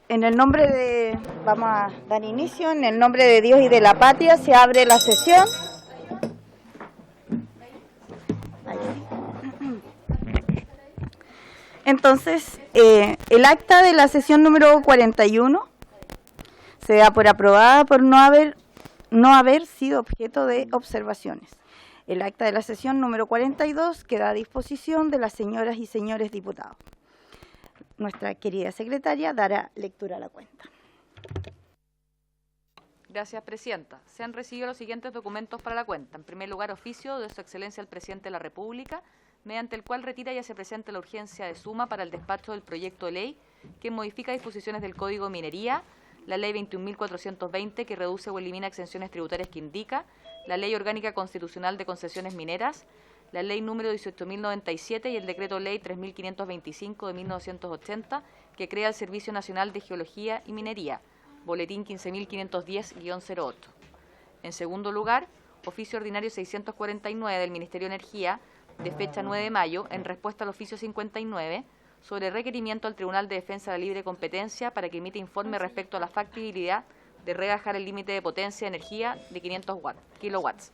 En el nombre de, vamos a dar inicio, en el nombre de Dios y de la patria, se abre la sesión. Entonces, el acta de la sesión número 41 se da por aprobada por no haber sido objeto de observaciones. El acta de la sesión número 42 queda a disposición de las señoras y señores diputados. Nuestra querida secretaria dará lectura a la cuenta. Gracias, Presidenta. Se han recibido los siguientes documentos para la cuenta. En primer lugar, oficio de Su Excelencia el Presidente de la República, mediante el cual retira y hace presente la urgencia de suma para el despacho del proyecto de ley que modifica disposiciones del Código de Minería, la Ley 21.420 que reduce o elimina exenciones tributarias que indica, la Ley Orgánica Constitucional de Concesiones Mineras, la Ley número 18.097 y el Decreto Ley 3.525 de 1980, que crea el Servicio Nacional de Geología y Minería, Boletín 15.510-08. En segundo lugar, oficio ordinario 649 del Ministerio de Energía, de fecha 9 de mayo, en respuesta al oficio 59, sobre requerimiento al Tribunal de Defensa de la Libre Competencia para que emita informe respecto a la factibilidad de rebajar el límite de potencia de energía de 500 kilowatts.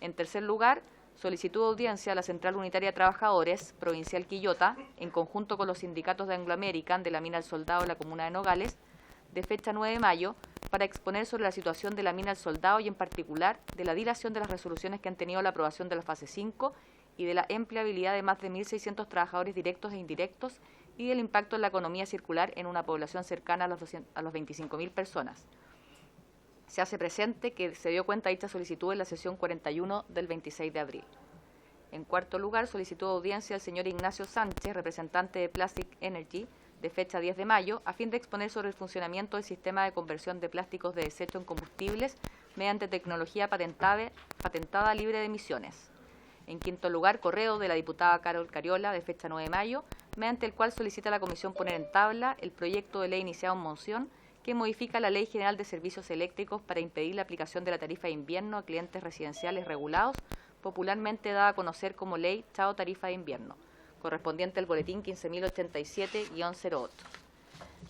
En tercer lugar, solicitud de audiencia a la Central Unitaria de Trabajadores, Provincial Quillota, en conjunto con los sindicatos de Anglo American de la mina El Soldado de la comuna de Nogales, de fecha 9 de mayo, para exponer sobre la situación de la mina El Soldado y en particular de la dilación de las resoluciones que han tenido la aprobación de la fase 5 y de la empleabilidad de más de 1.600 trabajadores directos e indirectos y del impacto en la economía circular en una población cercana a las 25.000 personas. Se hace presente que se dio cuenta de dicha solicitud en la sesión 41 del 26 de abril. En cuarto lugar, solicitó audiencia al señor Ignacio Sánchez, representante de Plastic Energy, de fecha 10 de mayo, a fin de exponer sobre el funcionamiento del sistema de conversión de plásticos de desecho en combustibles mediante tecnología patentada libre de emisiones. En quinto lugar, correo de la diputada Carol Cariola, de fecha 9 de mayo, mediante el cual solicita a la Comisión poner en tabla el proyecto de ley iniciado en moción que modifica la Ley General de Servicios Eléctricos para impedir la aplicación de la tarifa de invierno a clientes residenciales regulados, popularmente dada a conocer como Ley Chao Tarifa de Invierno, correspondiente al Boletín 15.087-08.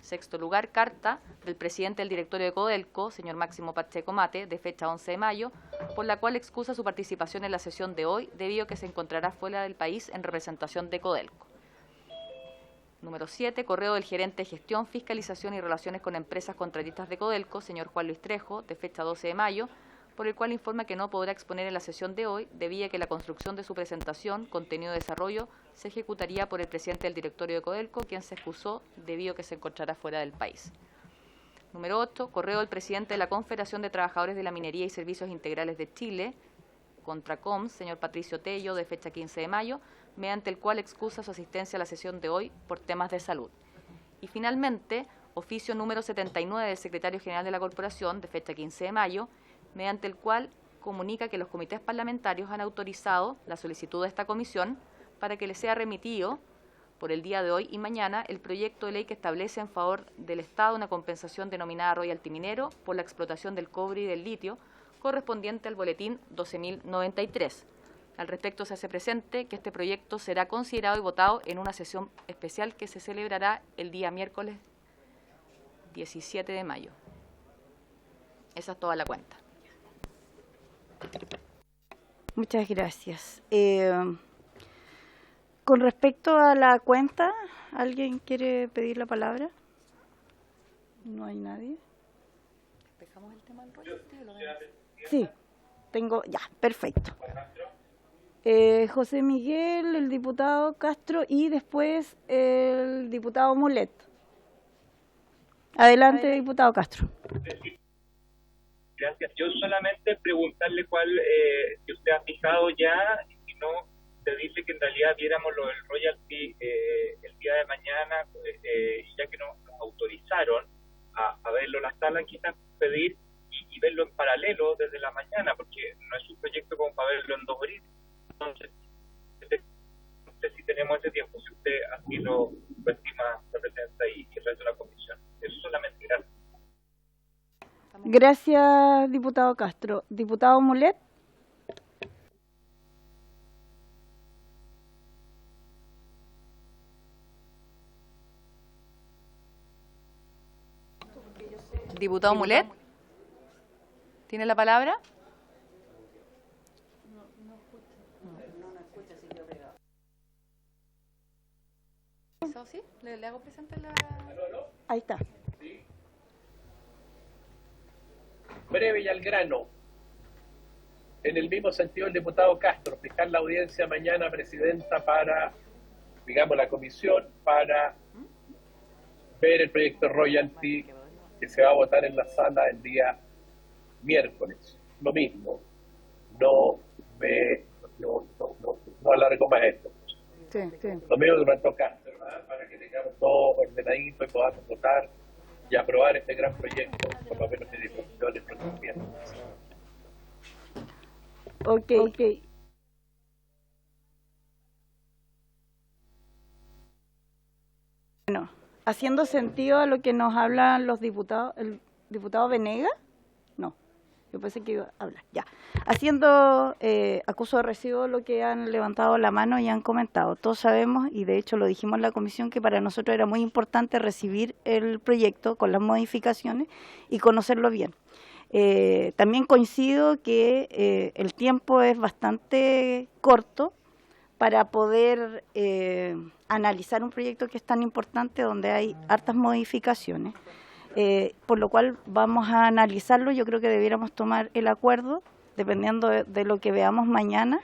Sexto lugar, carta del presidente del directorio de Codelco, señor Máximo Pacheco Mate, de fecha 11 de mayo, por la cual excusa su participación en la sesión de hoy debido a que se encontrará fuera del país en representación de Codelco. Número 7, correo del gerente de Gestión, Fiscalización y Relaciones con Empresas Contratistas de Codelco, señor Juan Luis Trejo, de fecha 12 de mayo, por el cual informa que no podrá exponer en la sesión de hoy debido a que la construcción de su presentación, contenido de desarrollo, se ejecutaría por el presidente del directorio de Codelco, quien se excusó debido a que se encontrará fuera del país. Número 8, correo del presidente de la Confederación de Trabajadores de la Minería y Servicios Integrales de Chile, Contracom, señor Patricio Tello, de fecha 15 de mayo, mediante el cual excusa su asistencia a la sesión de hoy por temas de salud. Y finalmente, oficio número 79 del secretario general de la Corporación, de fecha 15 de mayo, mediante el cual comunica que los comités parlamentarios han autorizado la solicitud de esta comisión para que le sea remitido por el día de hoy y mañana el proyecto de ley que establece en favor del Estado una compensación denominada royalty minero por la explotación del cobre y del litio, correspondiente al boletín 12.093. Al respecto, se hace presente que este proyecto será considerado y votado en una sesión especial que se celebrará el día miércoles 17 de mayo. Esa es toda la cuenta. Muchas gracias. Con respecto a la cuenta, ¿alguien quiere pedir la palabra? No hay nadie. ¿Despejamos el tema del royalty o lo demás? Sí, ya, perfecto. José Miguel, el diputado Castro y después el diputado Mulet. Adelante, diputado Castro. Gracias. Yo solamente preguntarle cuál, si usted ha fijado ya, y si no, pedirle que en realidad viéramos lo del royalty el día de mañana, ya que nos autorizaron a verlo en la sala, quizás pedir y verlo en paralelo desde la mañana, porque no es un proyecto como para verlo en 2 horas. Entonces, no sé si tenemos ese tiempo, si usted así lo estima, representa y el resto de la comisión. Eso. Gracias, diputado Castro. Diputado Mulet. Diputado Mulet, ¿tiene la palabra? ¿Sí? ¿Le hago presente la...? Ahí está. Breve y al grano. En el mismo sentido, el diputado Castro, fijar la audiencia mañana, presidenta, para, digamos, la comisión, para ver el proyecto Royalty que se va a votar en la sala el día miércoles. Lo mismo. No alargo más esto. Sí. Lo mismo que nuestro Castro, ¿verdad? Para que tengamos todo ordenadito y podamos votar y aprobar este gran proyecto, por lo menos en disposición el próximo miércoles. Ok. Bueno, haciendo sentido a lo que nos hablan los diputados, el diputado Venegas, no, yo pensé que iba a hablar, ya. Haciendo acuso de recibo lo que han levantado la mano y han comentado. Todos sabemos, y de hecho lo dijimos en la comisión, que para nosotros era muy importante recibir el proyecto con las modificaciones y conocerlo bien. También coincido que el tiempo es bastante corto para poder analizar un proyecto que es tan importante, donde hay hartas modificaciones, por lo cual vamos a analizarlo. Yo creo que debiéramos tomar el acuerdo, dependiendo de lo que veamos mañana,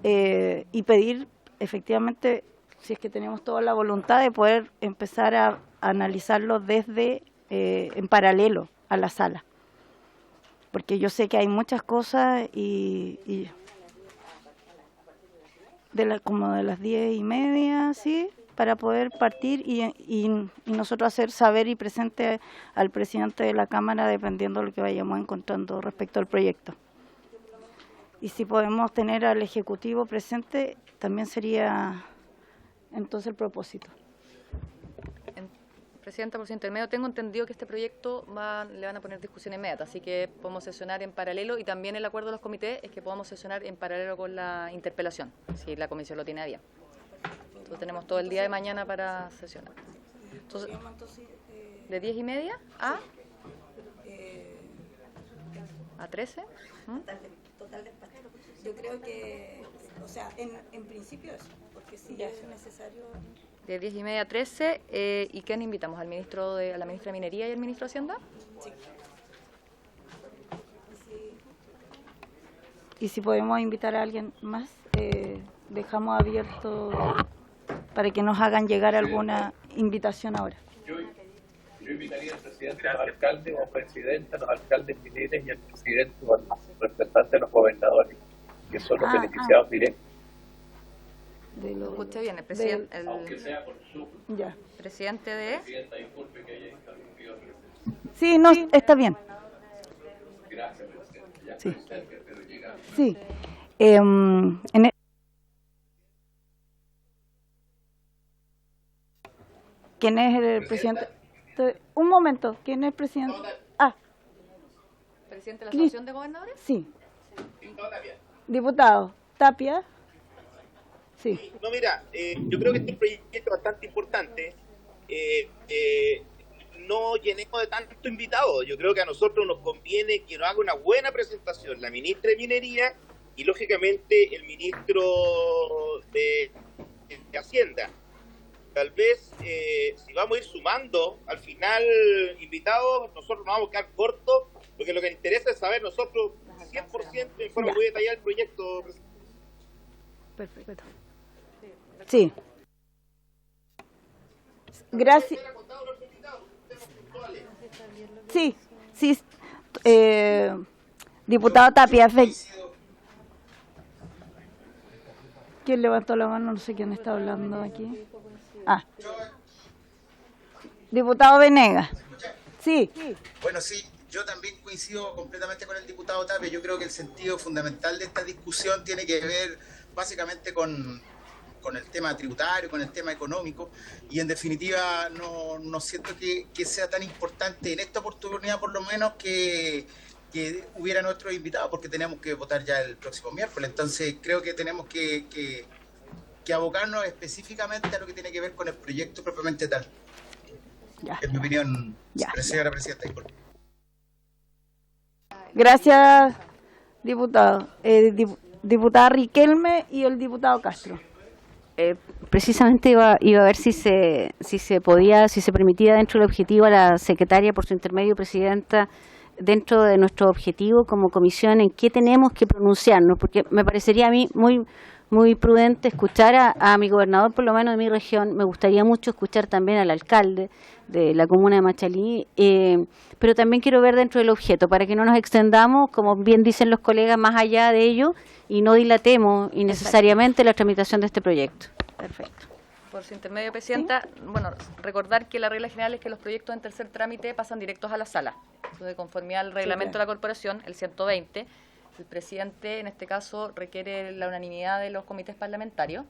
y pedir efectivamente, si es que tenemos toda la voluntad, de poder empezar a analizarlo desde en paralelo a la sala. Porque yo sé que hay muchas cosas y como de las 10:30, ¿sí? Para poder partir y nosotros hacer saber y presente al presidente de la Cámara, dependiendo de lo que vayamos encontrando respecto al proyecto. Y si podemos tener al Ejecutivo presente, también sería entonces el propósito. Presidenta, por su intermedio, tengo entendido que este proyecto le van a poner discusión inmediata, así que podemos sesionar en paralelo, y también el acuerdo de los comités es que podamos sesionar en paralelo con la interpelación, si la comisión lo tiene a bien. Entonces tenemos todo el día de mañana para sesionar. Entonces, ¿de 10:30 a 13? Total despacho. Yo creo que, o sea, en principio eso, porque si es necesario... De 10:30 a 13, ¿y quién invitamos? ¿A la ministra de Minería y al ministro de Hacienda? Sí. Y si podemos invitar a alguien más, dejamos abierto para que nos hagan llegar alguna invitación ahora. Yo invitaría al presidente, los alcaldes o presidenta, los alcaldes mineros y al presidente o al representante de los gobernadores, que son los beneficiados directos. Escuche bien, el presidente, aunque sea por Zoom. Ya. Presidente de... Presidenta, disculpe que haya interrumpido. Sí, no, está bien. Gracias, presidente. Ya Sí. pero llega. Sí. ¿Quién es el presidente? Un momento, ¿quién es el presidente? ¿Presidente de la Asociación de Gobernadores? Sí. Diputado Tapia. Sí. No, mira, yo creo que este proyecto es bastante importante. No llenemos de tanto invitado. Yo creo que a nosotros nos conviene que nos haga una buena presentación la ministra de Minería y, lógicamente, el ministro de Hacienda. Tal vez, si vamos a ir sumando, al final, invitados, nosotros nos vamos a quedar cortos, porque lo que interesa es saber nosotros 100% en forma muy detallada el proyecto. Perfecto. Sí. Gracias. Sí. Diputado Tapia, ¿quién levantó la mano? No sé quién está hablando aquí. Diputado Venegas. Sí. Bueno, sí, yo también coincido completamente con el diputado Tapia. Yo creo que el sentido fundamental de esta discusión tiene que ver básicamente con con el tema tributario, con el tema económico, y en definitiva no siento que sea tan importante en esta oportunidad, por lo menos, que hubieran otros invitados, porque tenemos que votar ya el próximo miércoles. Entonces creo que tenemos que abocarnos específicamente a lo que tiene que ver con el proyecto propiamente tal. Ya. En mi opinión, Ya. señora presidenta. Disculpe. Gracias, diputado. Diputada Riquelme y el diputado Castro. Precisamente iba a ver si se permitía dentro del objetivo a la secretaria, por su intermedio, presidenta, dentro de nuestro objetivo como comisión, en qué tenemos que pronunciarnos, porque me parecería a mí muy prudente escuchar a mi gobernador, por lo menos de mi región. Me gustaría mucho escuchar también al alcalde de la comuna de Machalí, pero también quiero ver dentro del objeto, para que no nos extendamos, como bien dicen los colegas, más allá de ello y no dilatemos innecesariamente la tramitación de este proyecto. Perfecto. Por su intermedio, Presidenta, bueno, recordar que la regla general es que los proyectos en tercer trámite pasan directos a la sala. Entonces, conforme al reglamento de la corporación, el 120, el presidente, en este caso, requiere la unanimidad de los comités parlamentarios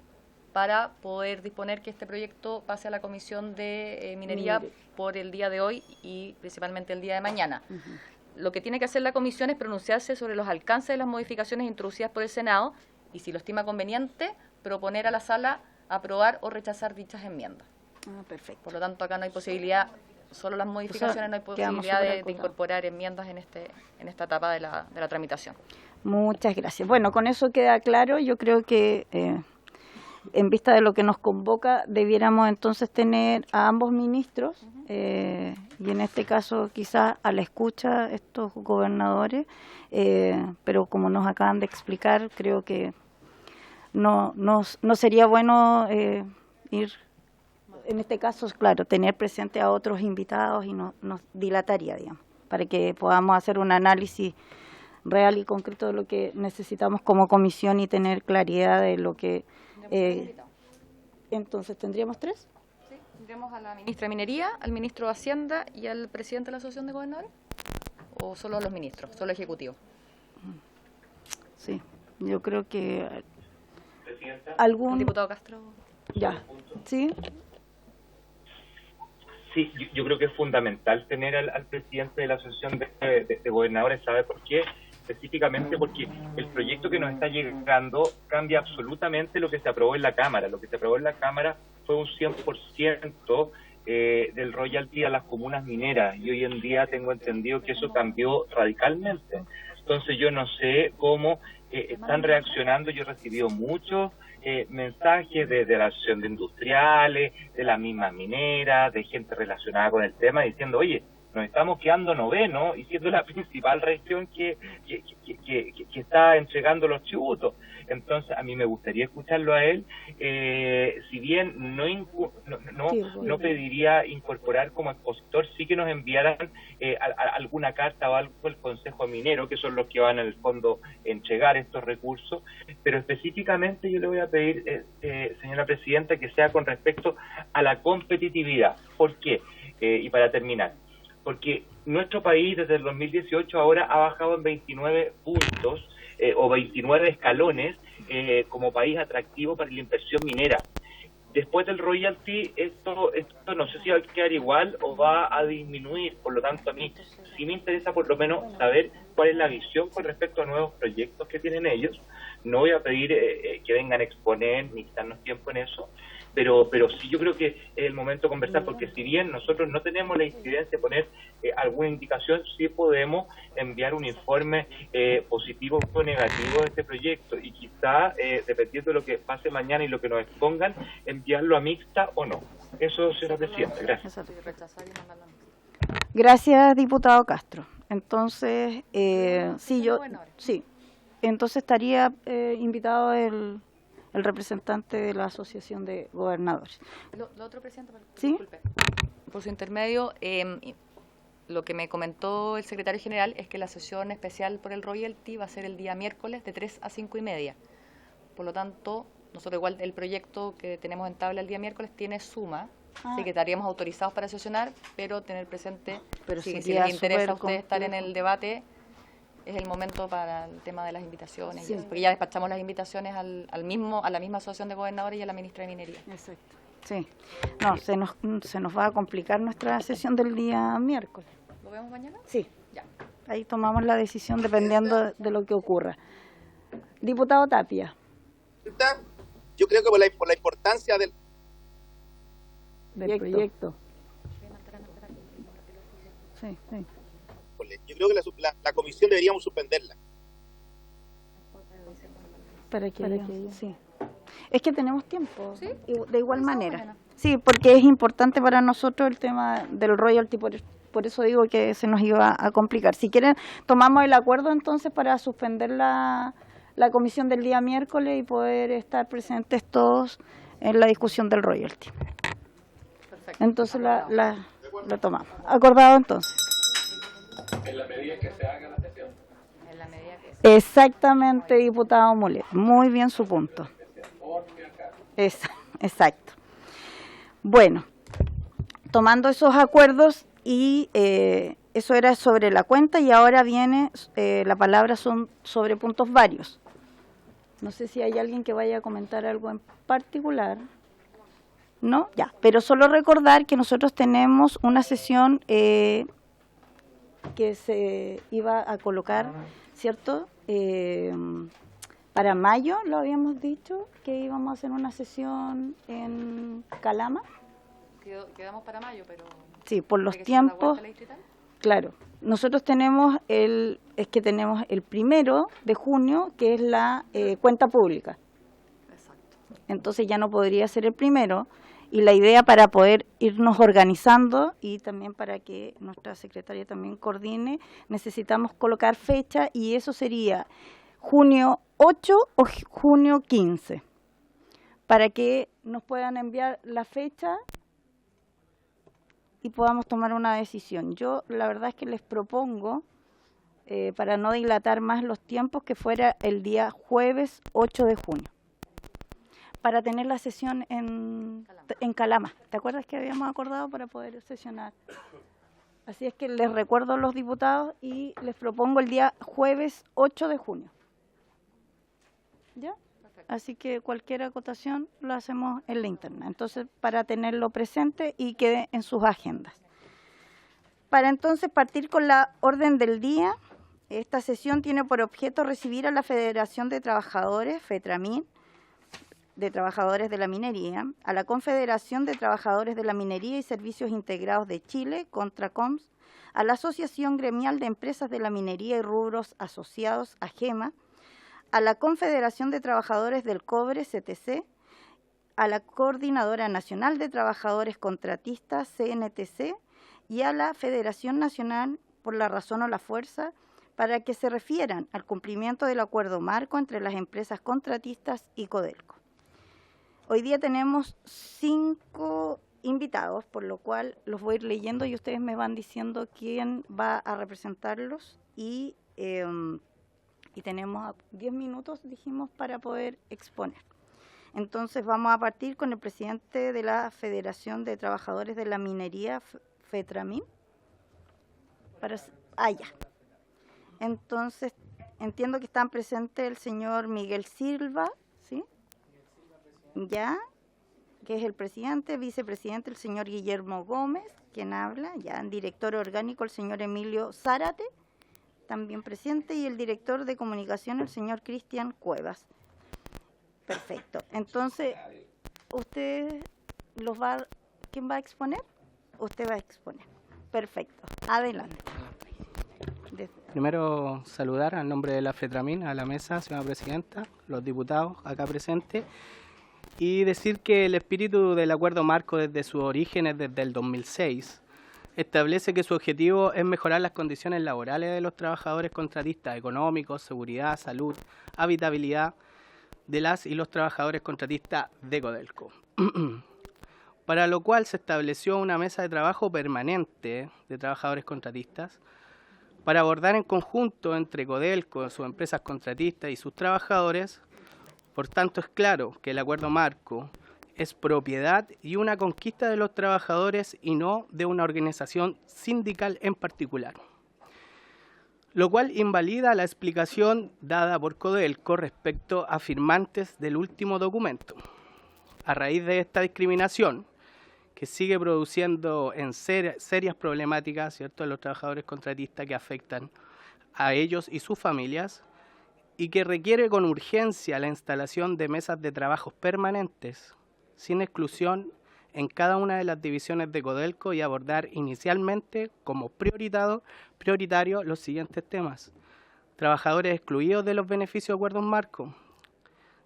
para poder disponer que este proyecto pase a la Comisión de Minería por el día de hoy y principalmente el día de mañana. Lo que tiene que hacer la comisión es pronunciarse sobre los alcances de las modificaciones introducidas por el Senado y, si lo estima conveniente, proponer a la sala aprobar o rechazar dichas enmiendas. Perfecto. Por lo tanto, acá no hay posibilidad, solo las modificaciones, no hay posibilidad de incorporar enmiendas en esta etapa de la tramitación. Muchas gracias. Bueno, con eso queda claro. Yo creo que en vista de lo que nos convoca, debiéramos entonces tener a ambos ministros y en este caso quizás a la escucha estos gobernadores, pero como nos acaban de explicar, creo que no sería bueno ir, en este caso, claro, tener presente a otros invitados y nos dilataría, digamos, para que podamos hacer un análisis real y concreto de lo que necesitamos como comisión y tener claridad de lo que... entonces, ¿tendríamos 3? Sí, tendríamos a la ministra de Minería, al ministro de Hacienda y al presidente de la Asociación de Gobernadores, o solo a los ministros, solo ejecutivo. Sí, yo creo que... Presidenta. ¿Algún...? ¿El diputado Castro? Ya, ¿sí? Sí, yo creo que es fundamental tener al presidente de la Asociación de Gobernadores. ¿Sabe por qué? Específicamente porque el proyecto que nos está llegando cambia absolutamente lo que se aprobó en la Cámara. Lo que se aprobó en la Cámara fue un 100% del royalty a las comunas mineras, y hoy en día tengo entendido que eso cambió radicalmente. Entonces yo no sé cómo están reaccionando. Yo he recibido muchos mensajes de la Asociación de Industriales, de las mismas mineras, de gente relacionada con el tema, diciendo, oye, nos estamos quedando noveno y siendo la principal región que está entregando los tributos. Entonces, a mí me gustaría escucharlo a él. Si bien no pediría incorporar como expositor, sí que nos enviaran alguna carta o algo el Consejo Minero, que son los que van en el fondo a entregar estos recursos. Pero específicamente yo le voy a pedir, señora presidenta, que sea con respecto a la competitividad. ¿Por qué? Y para terminar, porque nuestro país desde el 2018 ahora ha bajado en 29 puntos o 29 escalones como país atractivo para la inversión minera. Después del royalty, esto no sé si va a quedar igual o va a disminuir. Por lo tanto, a mí sí me interesa por lo menos saber cuál es la visión con respecto a nuevos proyectos que tienen ellos. No voy a pedir que vengan a exponer ni quitarnos tiempo en eso, pero sí yo creo que es el momento de conversar, porque si bien nosotros no tenemos la incidencia de poner alguna indicación, sí podemos enviar un informe positivo o negativo de este proyecto, y quizá, dependiendo de lo que pase mañana y lo que nos expongan, enviarlo a mixta o no. Eso, señora presidenta. Gracias. Gracias, diputado Castro. Entonces, sí, entonces estaría invitado el representante de la Asociación de Gobernadores. Lo otro, presidente, ¿Sí? Disculpe. Por su intermedio, lo que me comentó el secretario general es que la sesión especial por el royalty va a ser el día miércoles de 3 a 5:30. Por lo tanto, nosotros igual el proyecto que tenemos en tabla el día miércoles tiene suma, así que estaríamos autorizados para sesionar, pero tener presente, Pero si les sería interesa a súper ustedes estar en el debate, es el momento para el tema de las invitaciones, y eso, porque ya despachamos las invitaciones a la misma asociación de gobernadores y a la ministra de Minería. Exacto. Sí. No, se nos va a complicar nuestra sesión del día miércoles. ¿Lo vemos mañana? Sí. Ya. Ahí tomamos la decisión dependiendo de lo que ocurra. Diputado Tapia. Yo creo que por la importancia del proyecto. Sí, sí. Yo creo que la comisión deberíamos suspenderla. Para que sí. Es que tenemos tiempo, ¿Sí? de igual manera. Mañana. Sí, porque es importante para nosotros el tema del royalty, por eso digo que se nos iba a complicar. Si quieren, tomamos el acuerdo entonces para suspender la comisión del día miércoles y poder estar presentes todos en la discusión del royalty. Perfecto. Entonces la tomamos. Acordado entonces. En la medida que se haga la sesión. En la medida que Exactamente, diputado Mulet. Muy bien su punto. Exacto. Bueno, tomando esos acuerdos y eso era sobre la cuenta y ahora viene, la palabra son sobre puntos varios. No sé si hay alguien que vaya a comentar algo en particular. ¿No? Ya, pero solo recordar que nosotros tenemos una sesión que se iba a colocar, ¿cierto? Para mayo, lo habíamos dicho, que íbamos a hacer una sesión en Calama. quedamos para mayo, pero... Sí, por los ¿de que se da la tiempos, vuelta a la distrital? claro. Nosotros tenemos el 1 de junio, que es la cuenta pública. Exacto. Entonces ya no podría ser el 1, y la idea para poder irnos organizando y también para que nuestra secretaria también coordine, necesitamos colocar fecha y eso sería junio 8 o junio 15, para que nos puedan enviar la fecha y podamos tomar una decisión. Yo la verdad es que les propongo, para no dilatar más los tiempos, que fuera el día jueves 8 de junio. Para tener la sesión en Calama. ¿Te acuerdas que habíamos acordado para poder sesionar? Así es que les recuerdo a los diputados y les propongo el día jueves 8 de junio. ¿Ya? Perfecto. Así que cualquier acotación lo hacemos en la interna. Entonces, para tenerlo presente y quede en sus agendas. Para entonces partir con la orden del día, esta sesión tiene por objeto recibir a la Federación de Trabajadores, FETRAMIN, de Trabajadores de la Minería, a la Confederación de Trabajadores de la Minería y Servicios Integrados de Chile, CONTRACOMS, a la Asociación Gremial de Empresas de la Minería y Rubros Asociados, AGEMA, a la Confederación de Trabajadores del Cobre, CTC, a la Coordinadora Nacional de Trabajadores Contratistas, CNTC, y a la Federación Nacional por la Razón o la Fuerza, para que se refieran al cumplimiento del acuerdo marco entre las empresas contratistas y Codelco. Hoy día tenemos 5 invitados, por lo cual los voy a ir leyendo y ustedes me van diciendo quién va a representarlos y tenemos 10 minutos, dijimos, para poder exponer. Entonces vamos a partir con el presidente de la Federación de Trabajadores de la Minería, FETRAMIN. Ya. Entonces, entiendo que están presentes el señor Miguel Silva, ¿sí? Ya, que es el presidente, vicepresidente el señor Guillermo Gómez, quien habla, ya, director orgánico el señor Emilio Zárate, también presente, y el director de comunicación el señor Cristian Cuevas. Perfecto. Entonces, ¿quién va a exponer? Usted va a exponer. Perfecto. Adelante. Primero, saludar al nombre de la FETRAMIN, a la mesa, señora presidenta, los diputados acá presentes, y decir que el espíritu del acuerdo marco desde sus orígenes, desde el 2006, establece que su objetivo es mejorar las condiciones laborales de los trabajadores contratistas económicos, seguridad, salud, habitabilidad de las y los trabajadores contratistas de Codelco. Para lo cual se estableció una mesa de trabajo permanente de trabajadores contratistas para abordar en conjunto entre Codelco, sus empresas contratistas y sus trabajadores. Por tanto, es claro que el acuerdo marco es propiedad y una conquista de los trabajadores y no de una organización sindical en particular. lo cual invalida la explicación dada por Codelco respecto a firmantes del último documento. A raíz de esta discriminación, que sigue produciendo en serias problemáticas, ¿cierto?, a los trabajadores contratistas que afectan a ellos y sus familias, y que requiere con urgencia la instalación de mesas de trabajos permanentes, sin exclusión, en cada una de las divisiones de Codelco y abordar inicialmente como prioritario los siguientes temas: trabajadores excluidos de los beneficios de acuerdos marco,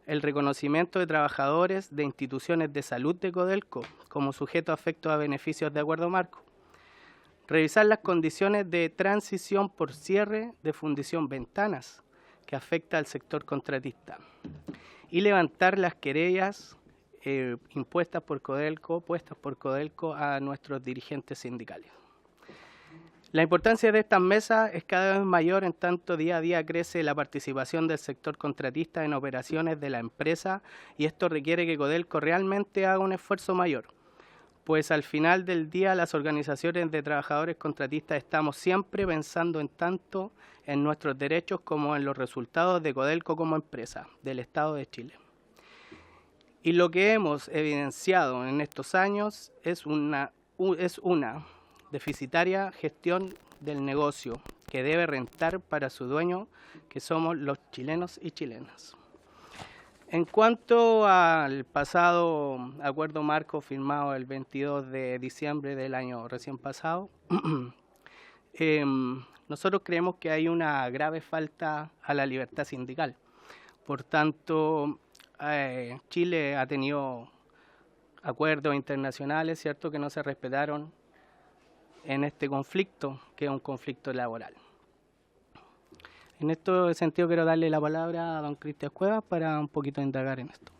el reconocimiento de trabajadores de instituciones de salud de Codelco como sujetos afectos a beneficios de acuerdo marco, revisar las condiciones de transición por cierre de fundición Ventanas que afecta al sector contratista y levantar las querellas puestas por Codelco a nuestros dirigentes sindicales. La importancia de estas mesas es cada vez mayor, en tanto día a día crece la participación del sector contratista en operaciones de la empresa, y esto requiere que Codelco realmente haga un esfuerzo mayor, pues al final del día las organizaciones de trabajadores contratistas estamos siempre pensando en tanto en nuestros derechos como en los resultados de Codelco como empresa del Estado de Chile. Y lo que hemos evidenciado en estos años es una deficitaria gestión del negocio que debe rentar para su dueño, que somos los chilenos y chilenas. En cuanto al pasado acuerdo marco firmado el 22 de diciembre del año recién pasado, nosotros creemos que hay una grave falta a la libertad sindical. Por tanto, Chile ha tenido acuerdos internacionales, ¿cierto?, que no se respetaron en este conflicto, que es un conflicto laboral. En este sentido quiero darle la palabra a don Cristian Cuevas para un poquito indagar en esto.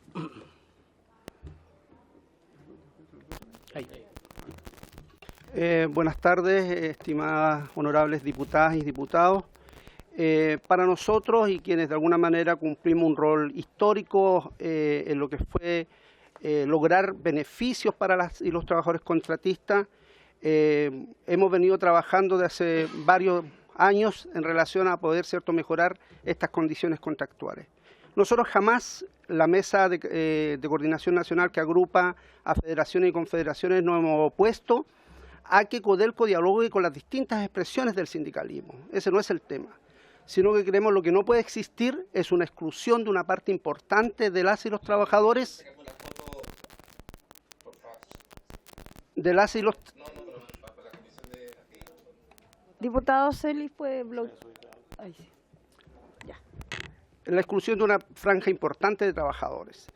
Buenas tardes, estimadas honorables diputadas y diputados. Para nosotros y quienes de alguna manera cumplimos un rol histórico en lo que fue lograr beneficios para las y los trabajadores contratistas, hemos venido trabajando desde hace varios años en relación a poder, ¿cierto?, mejorar estas condiciones contractuales. Nosotros jamás, la mesa de coordinación nacional que agrupa a federaciones y confederaciones, nos hemos opuesto a que Codelco dialogue con las distintas expresiones del sindicalismo. Ese no es el tema, sino que creemos lo que no puede existir es una exclusión de una parte importante de las y los trabajadores, de las y los... Diputado Celis, puede bloquear. Sí. Ya. La exclusión de una franja importante de trabajadores.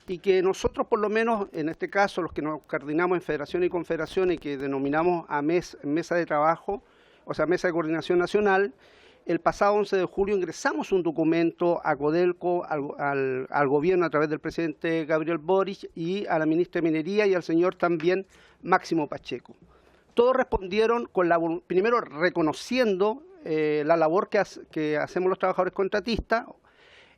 Y que nosotros, por lo menos, en este caso, los que nos coordinamos en federación y confederación y que denominamos a mesa de trabajo, o sea, mesa de coordinación nacional, el pasado 11 de julio ingresamos un documento a Codelco, al gobierno a través del presidente Gabriel Boric y a la ministra de Minería y al señor también Máximo Pacheco. Todos respondieron primero reconociendo la labor que hacemos los trabajadores contratistas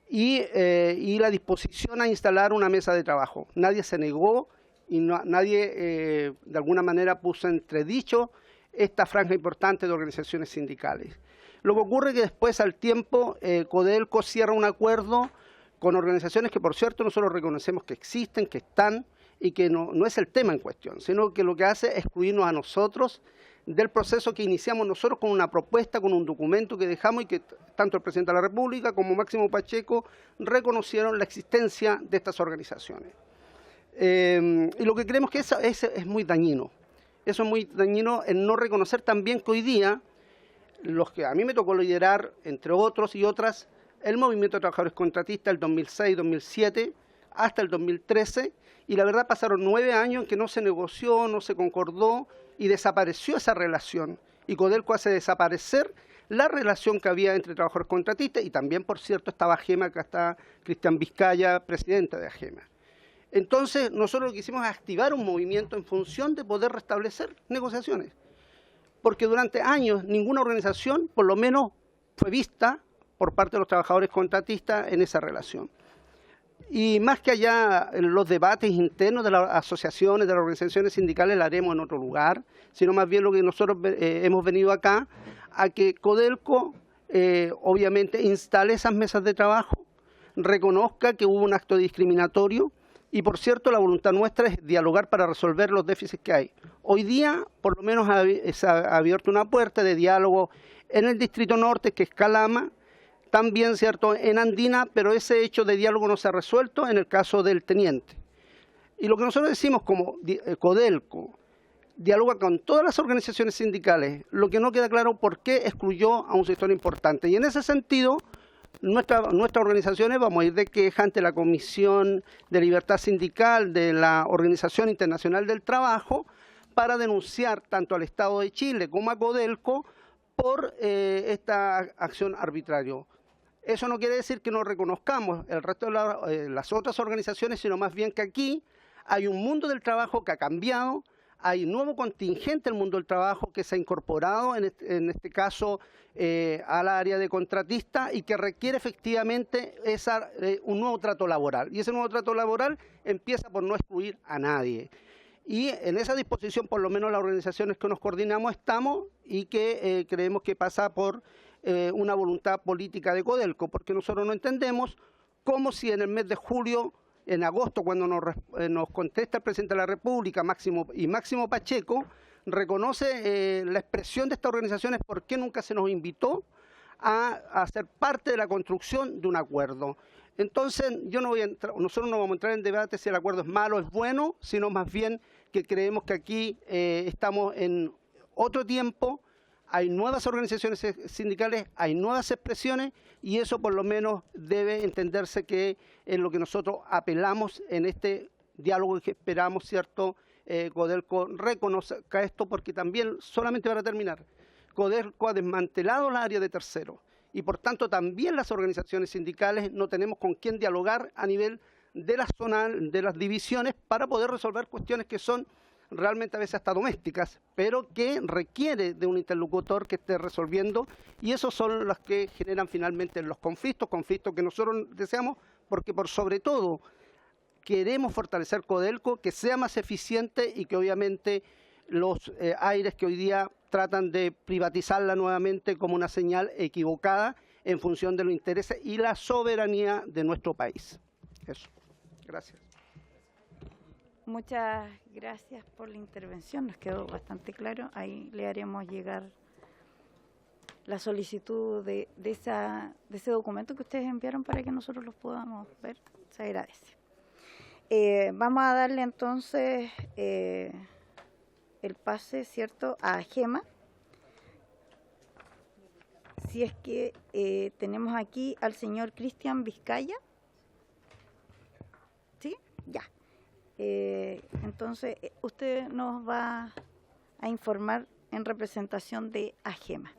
y la disposición a instalar una mesa de trabajo. Nadie se negó y nadie de alguna manera puso entredicho esta franja importante de organizaciones sindicales. Lo que ocurre es que después, al tiempo, Codelco cierra un acuerdo con organizaciones que, por cierto, nosotros reconocemos que existen, que están, y que no es el tema en cuestión, sino que lo que hace es excluirnos a nosotros del proceso que iniciamos nosotros con una propuesta, con un documento que dejamos y que tanto el presidente de la República como Máximo Pacheco reconocieron la existencia de estas organizaciones. Y lo que creemos que eso es muy dañino. Eso es muy dañino en no reconocer también que hoy día, los que a mí me tocó liderar, entre otros y otras, el movimiento de trabajadores contratistas el 2006, 2007, hasta el 2013, y la verdad pasaron 9 años en que no se negoció, no se concordó y desapareció esa relación. Y Codelco hace desaparecer la relación que había entre trabajadores contratistas y también, por cierto, estaba AGEMA, acá está Cristian Vizcaya, presidente de AGEMA. Entonces, nosotros lo que hicimos es activar un movimiento en función de poder restablecer negociaciones. Porque durante años ninguna organización, por lo menos, fue vista por parte de los trabajadores contratistas en esa relación. Y más que allá los debates internos de las asociaciones, de las organizaciones sindicales, la haremos en otro lugar, sino más bien lo que nosotros hemos venido acá, a que Codelco obviamente instale esas mesas de trabajo, reconozca que hubo un acto discriminatorio y, por cierto, la voluntad nuestra es dialogar para resolver los déficits que hay. Hoy día, por lo menos, se ha abierto una puerta de diálogo en el Distrito Norte, que es Calama, también, cierto, en Andina, pero ese hecho de diálogo no se ha resuelto en el caso del teniente. Y lo que nosotros decimos como Codelco, dialoga con todas las organizaciones sindicales, lo que no queda claro por qué excluyó a un sector importante. Y en ese sentido, nuestras organizaciones vamos a ir de queja ante la Comisión de Libertad Sindical de la Organización Internacional del Trabajo para denunciar tanto al Estado de Chile como a Codelco por esta acción arbitraria. Eso no quiere decir que no reconozcamos el resto de las otras organizaciones, sino más bien que aquí hay un mundo del trabajo que ha cambiado, hay un nuevo contingente del mundo del trabajo que se ha incorporado, en este caso, al área de contratista y que requiere efectivamente un nuevo trato laboral. Y ese nuevo trato laboral empieza por no excluir a nadie. Y en esa disposición, por lo menos las organizaciones que nos coordinamos estamos y que creemos que pasa por una voluntad política de Codelco, porque nosotros no entendemos cómo si en el mes de julio, en agosto, cuando nos contesta el presidente de la República, Máximo Pacheco, reconoce la expresión de estas organizaciones, ¿por qué nunca se nos invitó a ser parte de la construcción de un acuerdo? Entonces, nosotros no vamos a entrar en debate si el acuerdo es malo o es bueno, sino más bien que creemos que aquí estamos en otro tiempo, hay nuevas organizaciones sindicales, hay nuevas expresiones y eso por lo menos debe entenderse que en lo que nosotros apelamos en este diálogo que esperamos, ¿cierto? Codelco reconozca esto porque también, solamente para terminar, Codelco ha desmantelado la área de terceros y por tanto también las organizaciones sindicales no tenemos con quién dialogar a nivel de la zona, de las divisiones para poder resolver cuestiones que son realmente a veces hasta domésticas, pero que requiere de un interlocutor que esté resolviendo y esos son los que generan finalmente los conflictos que nosotros deseamos porque por sobre todo queremos fortalecer Codelco, que sea más eficiente y que obviamente los aires que hoy día tratan de privatizarla nuevamente como una señal equivocada en función de los intereses y la soberanía de nuestro país. Eso. Gracias. Muchas gracias por la intervención, nos quedó bastante claro. Ahí le haremos llegar la solicitud de ese documento que ustedes enviaron para que nosotros los podamos ver. Se agradece. Vamos a darle entonces el pase, ¿cierto?, a Gema. Si es que tenemos aquí al señor Cristian Vizcaya. ¿Sí? Ya. Entonces, usted nos va a informar en representación de AGEMA.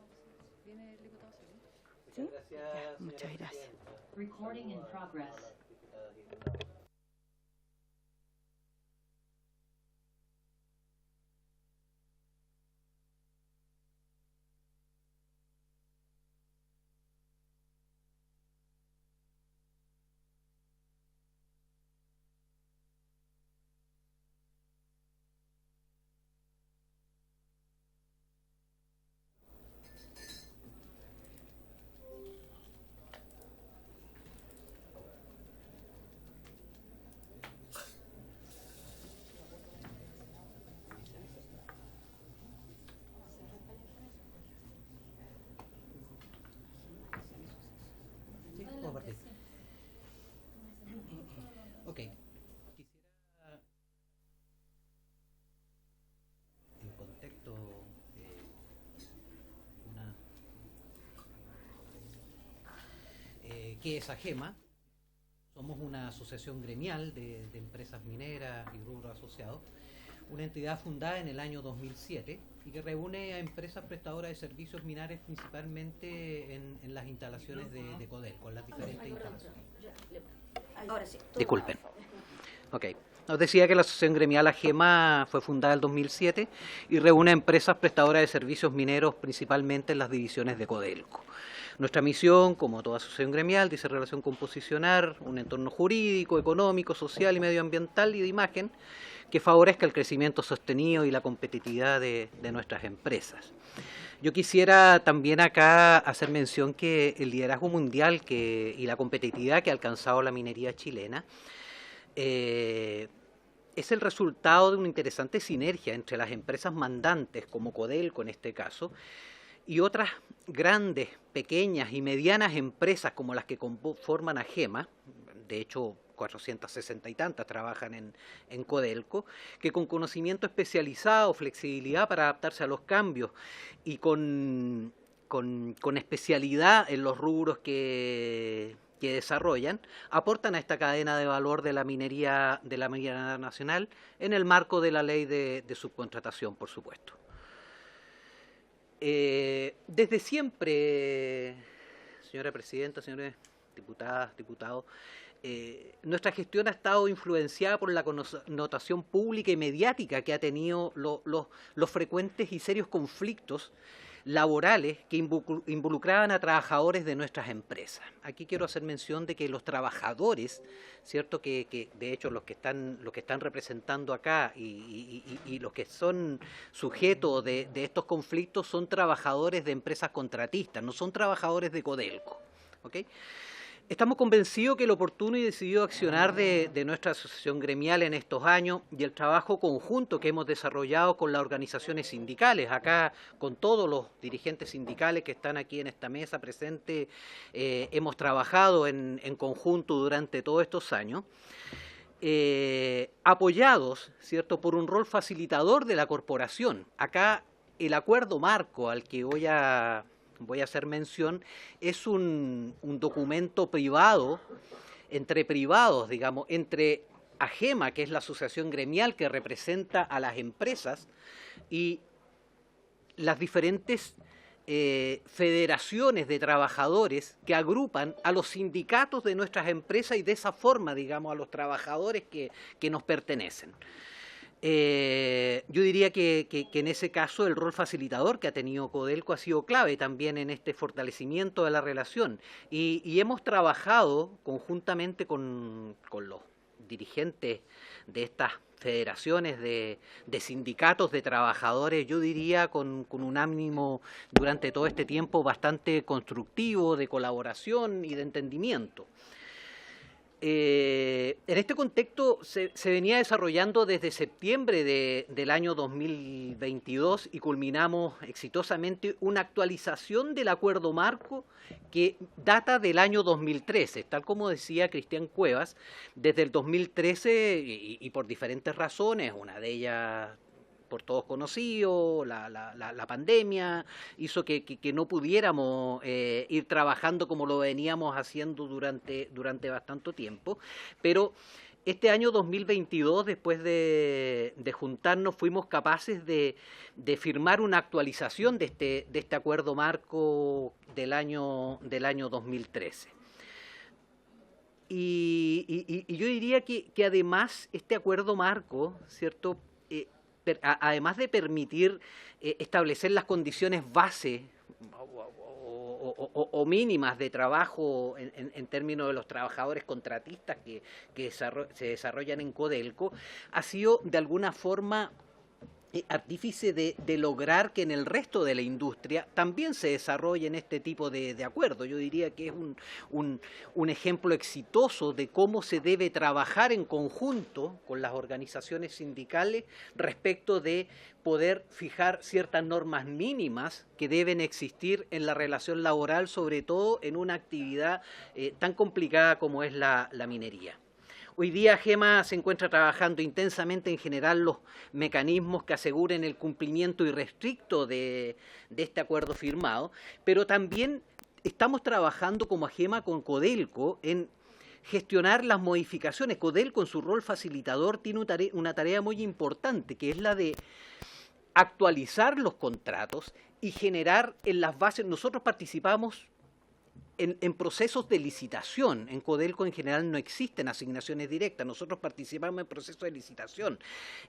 ¿Sí? Ya, muchas gracias. Ok. Quisiera, en contexto, ¿qué es AGEMA? Somos una asociación gremial de empresas mineras y rubro asociados, una entidad fundada en el año 2007 y que reúne a empresas prestadoras de servicios minarios principalmente en las instalaciones de Codelco, en las diferentes instalaciones. Ahora sí. Disculpen. Ok. Nos decía que la asociación gremial AGEMA fue fundada en el 2007 y reúne a empresas prestadoras de servicios mineros principalmente en las divisiones de Codelco. Nuestra misión, como toda asociación gremial, dice relación con posicionar un entorno jurídico, económico, social y medioambiental y de imagen que favorezca el crecimiento sostenido y la competitividad de nuestras empresas. Yo quisiera también acá hacer mención que el liderazgo mundial y la competitividad que ha alcanzado la minería chilena es el resultado de una interesante sinergia entre las empresas mandantes, como Codelco en este caso, y otras grandes, pequeñas y medianas empresas como las que conforman AGEMA. De hecho, 460 y tantas trabajan en Codelco, que con conocimiento especializado, flexibilidad para adaptarse a los cambios y con especialidad en los rubros que desarrollan, aportan a esta cadena de valor de la minería nacional en el marco de la ley de subcontratación, por supuesto. Desde siempre, señora presidenta, señores diputadas, diputados, nuestra gestión ha estado influenciada por la connotación pública y mediática que ha tenido los frecuentes y serios conflictos laborales que involucraban a trabajadores de nuestras empresas. Aquí quiero hacer mención de que los trabajadores, cierto, que de hecho los que están representando acá y los que son sujetos de estos conflictos son trabajadores de empresas contratistas, no son trabajadores de Codelco, ¿okay? Estamos convencidos que el oportuno y decidido accionar de nuestra asociación gremial en estos años y el trabajo conjunto que hemos desarrollado con las organizaciones sindicales, acá con todos los dirigentes sindicales que están aquí en esta mesa presente, hemos trabajado en conjunto durante todos estos años, apoyados, ¿cierto?, por un rol facilitador de la corporación. Acá el acuerdo marco al que voy a hacer mención, es un documento privado, entre privados, digamos, entre AGEMA, que es la asociación gremial que representa a las empresas, y las diferentes federaciones de trabajadores que agrupan a los sindicatos de nuestras empresas y de esa forma, digamos, a los trabajadores que nos pertenecen. Yo diría que en ese caso el rol facilitador que ha tenido Codelco ha sido clave también en este fortalecimiento de la relación y hemos trabajado conjuntamente con los dirigentes de estas federaciones de sindicatos de trabajadores, yo diría con un ánimo durante todo este tiempo bastante constructivo, de colaboración y de entendimiento. En este contexto se venía desarrollando desde septiembre del año 2022 y culminamos exitosamente una actualización del acuerdo marco que data del año 2013, tal como decía Cristian Cuevas, desde el 2013 y por diferentes razones, una de ellas por todos conocido, la pandemia hizo que no pudiéramos ir trabajando como lo veníamos haciendo durante bastante tiempo, pero este año 2022, después de juntarnos, fuimos capaces de firmar una actualización de este acuerdo marco del año 2013. Y yo diría que además este acuerdo marco, ¿cierto?, además de permitir establecer las condiciones base o mínimas de trabajo en términos de los trabajadores contratistas que se desarrollan en Codelco, ha sido de alguna forma artífice de lograr que en el resto de la industria también se desarrollen este tipo de acuerdos. Yo diría que es un ejemplo exitoso de cómo se debe trabajar en conjunto con las organizaciones sindicales respecto de poder fijar ciertas normas mínimas que deben existir en la relación laboral, sobre todo en una actividad tan complicada como es la minería. Hoy día AGEMA se encuentra trabajando intensamente en generar los mecanismos que aseguren el cumplimiento irrestricto de este acuerdo firmado, pero también estamos trabajando como AGEMA con Codelco en gestionar las modificaciones. Codelco en su rol facilitador tiene una tarea muy importante, que es la de actualizar los contratos y generar en las bases. Nosotros participamos en procesos de licitación. En Codelco en general no existen asignaciones directas, nosotros participamos en procesos de licitación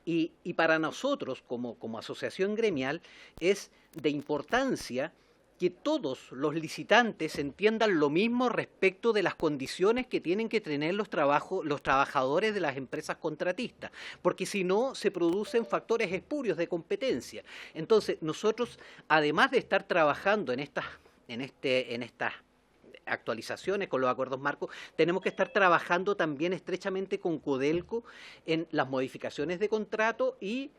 y para nosotros como asociación gremial es de importancia que todos los licitantes entiendan lo mismo respecto de las condiciones que tienen que tener los trabajadores de las empresas contratistas, porque si no se producen factores espurios de competencia. Entonces, nosotros, además de estar trabajando en estas actualizaciones con los acuerdos marcos, tenemos que estar trabajando también estrechamente con Codelco en las modificaciones de contrato y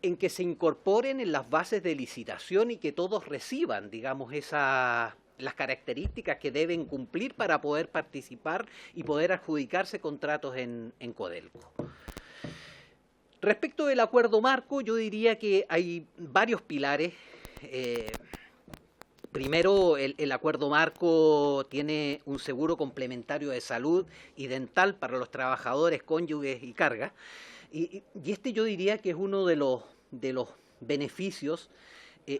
en que se incorporen en las bases de licitación y que todos reciban, digamos, las características que deben cumplir para poder participar y poder adjudicarse contratos en Codelco. Respecto del acuerdo marco, yo diría que hay varios pilares. Primero, el acuerdo marco tiene un seguro complementario de salud y dental para los trabajadores, cónyuges y carga. Y este yo diría que es uno de los beneficios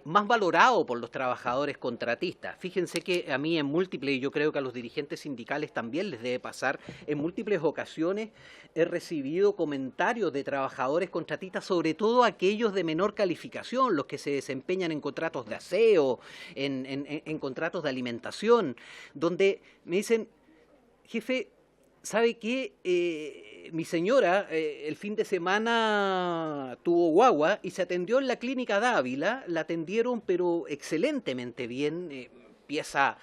más valorado por los trabajadores contratistas. Fíjense que a mí en múltiples, y yo creo que a los dirigentes sindicales también les debe pasar, en múltiples ocasiones he recibido comentarios de trabajadores contratistas, sobre todo aquellos de menor calificación, los que se desempeñan en contratos de aseo, en contratos de alimentación, donde me dicen, jefe, ¿sabe qué? Mi señora el fin de semana tuvo guagua y se atendió en la clínica Dávila, la atendieron pero excelentemente bien, pieza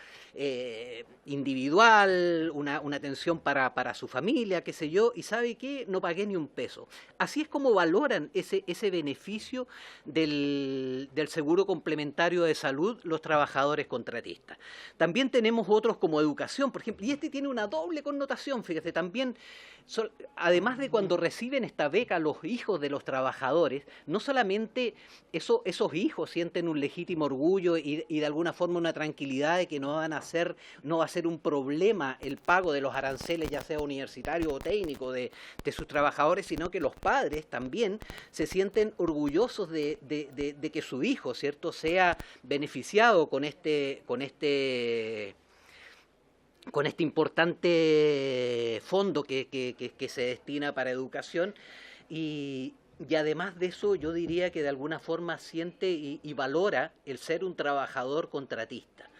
individual, una atención para su familia, qué sé yo, y ¿sabe qué? No pagué ni un peso. Así es como valoran ese beneficio del seguro complementario de salud los trabajadores contratistas. También tenemos otros como educación, por ejemplo, y este tiene una doble connotación, fíjate, también, además de cuando reciben esta beca los hijos de los trabajadores, no solamente esos hijos sienten un legítimo orgullo y de alguna forma una tranquilidad de que no va a ser un problema el pago de los aranceles, ya sea universitario o técnico, de sus trabajadores, sino que los padres también se sienten orgullosos de que su hijo, ¿cierto?, sea beneficiado con este importante fondo que se destina para educación. Y además de eso, yo diría que de alguna forma siente y valora el ser un trabajador contratista.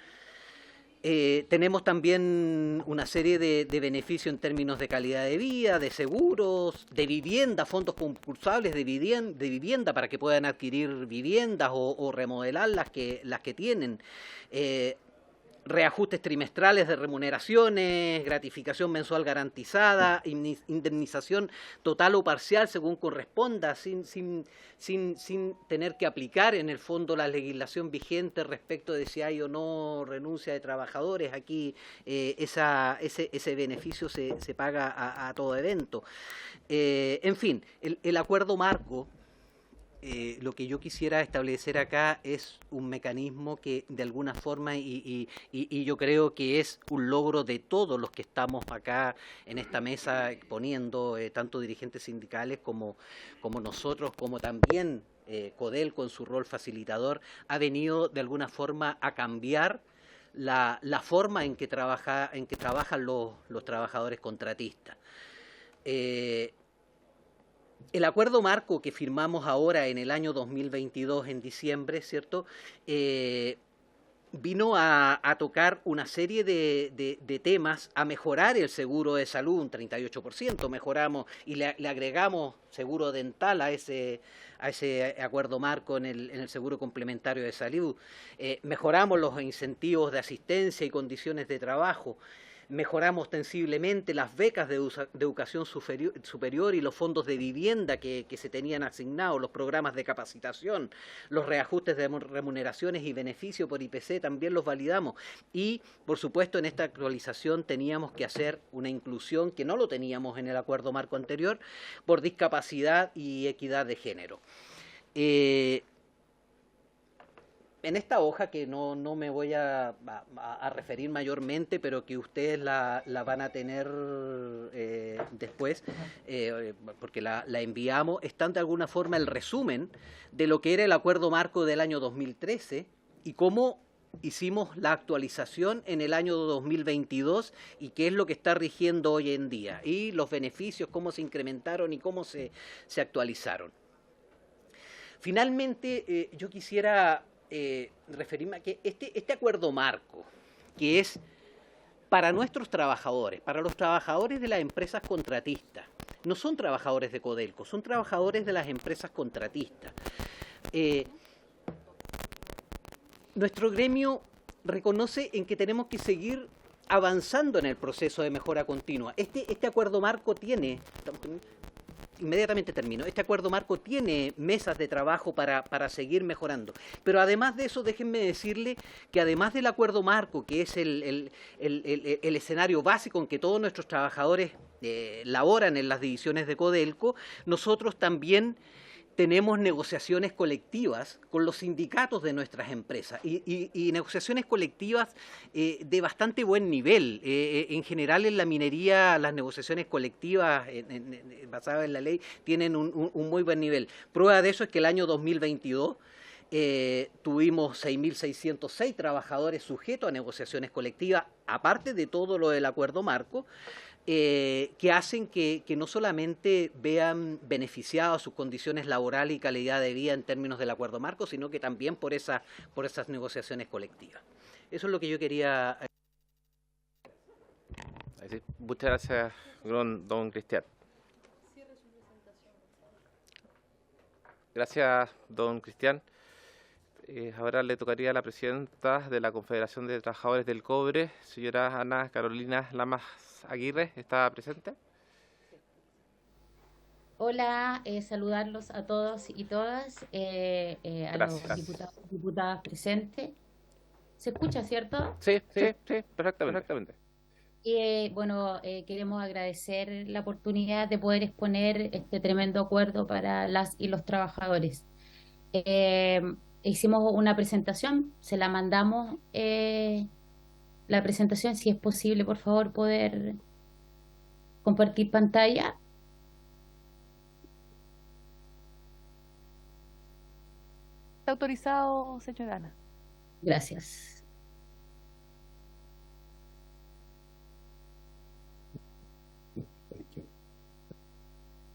Tenemos también una serie de beneficios en términos de calidad de vida, de seguros, de vivienda, fondos concursables de vivienda para que puedan adquirir viviendas o remodelar las que tienen. Reajustes trimestrales de remuneraciones, gratificación mensual garantizada, indemnización total o parcial según corresponda, sin tener que aplicar en el fondo la legislación vigente respecto de si hay o no renuncia de trabajadores. Aquí ese beneficio se paga a todo evento. En fin, el acuerdo marco. Lo que yo quisiera establecer acá es un mecanismo que de alguna forma, y yo creo que es un logro de todos los que estamos acá en esta mesa exponiendo, tanto dirigentes sindicales como nosotros, como también Codelco en su rol facilitador, ha venido de alguna forma a cambiar la forma en que trabajan los trabajadores contratistas. El acuerdo marco que firmamos ahora en el año 2022, en diciembre, ¿cierto?, vino a tocar una serie de temas, a mejorar el seguro de salud un 38%, mejoramos y le agregamos seguro dental a ese acuerdo marco en el seguro complementario de salud, mejoramos los incentivos de asistencia y condiciones de trabajo, mejoramos ostensiblemente las becas de educación superior y los fondos de vivienda que se tenían asignados, los programas de capacitación, los reajustes de remuneraciones y beneficios por IPC también los validamos. Y, por supuesto, en esta actualización teníamos que hacer una inclusión que no lo teníamos en el acuerdo marco anterior por discapacidad y equidad de género. En esta hoja, que no me voy a referir mayormente, pero que ustedes la van a tener después, porque la enviamos, están de alguna forma el resumen de lo que era el acuerdo marco del año 2013 y cómo hicimos la actualización en el año 2022 y qué es lo que está rigiendo hoy en día, y los beneficios, cómo se incrementaron y cómo se actualizaron. Finalmente, yo quisiera referirme a que este acuerdo marco, que es para nuestros trabajadores, para los trabajadores de las empresas contratistas, no son trabajadores de Codelco, son trabajadores de las empresas contratistas. Nuestro gremio reconoce en que tenemos que seguir avanzando en el proceso de mejora continua. Este acuerdo marco tiene, inmediatamente termino, este acuerdo marco tiene mesas de trabajo para seguir mejorando. Pero además de eso, déjenme decirle que además del acuerdo marco, que es el escenario básico en que todos nuestros trabajadores laboran en las divisiones de Codelco, nosotros también tenemos negociaciones colectivas con los sindicatos de nuestras empresas y negociaciones colectivas de bastante buen nivel. En general, en la minería, las negociaciones colectivas basadas en la ley tienen un muy buen nivel. Prueba de eso es que el año 2022 tuvimos 6.606 trabajadores sujetos a negociaciones colectivas, aparte de todo lo del acuerdo marco, que hacen que no solamente vean beneficiadas sus condiciones laborales y calidad de vida en términos del acuerdo marco, sino que también por esas negociaciones colectivas. Eso es lo que yo quería. Muchas gracias, don Cristian. Gracias, don Cristian. Ahora le tocaría a la presidenta de la Confederación de Trabajadores del Cobre, señora Ana Carolina Lamas Aguirre. ¿Está presente? Hola, saludarlos a todos y todas, a los diputados y diputadas presentes. ¿Se escucha, cierto? Sí, perfectamente. Bueno, queremos agradecer la oportunidad de poder exponer este tremendo acuerdo para las y los trabajadores. Hicimos una presentación, se la mandamos, la presentación, si es posible, por favor, poder compartir pantalla. Está autorizado, señora Ana. Gracias.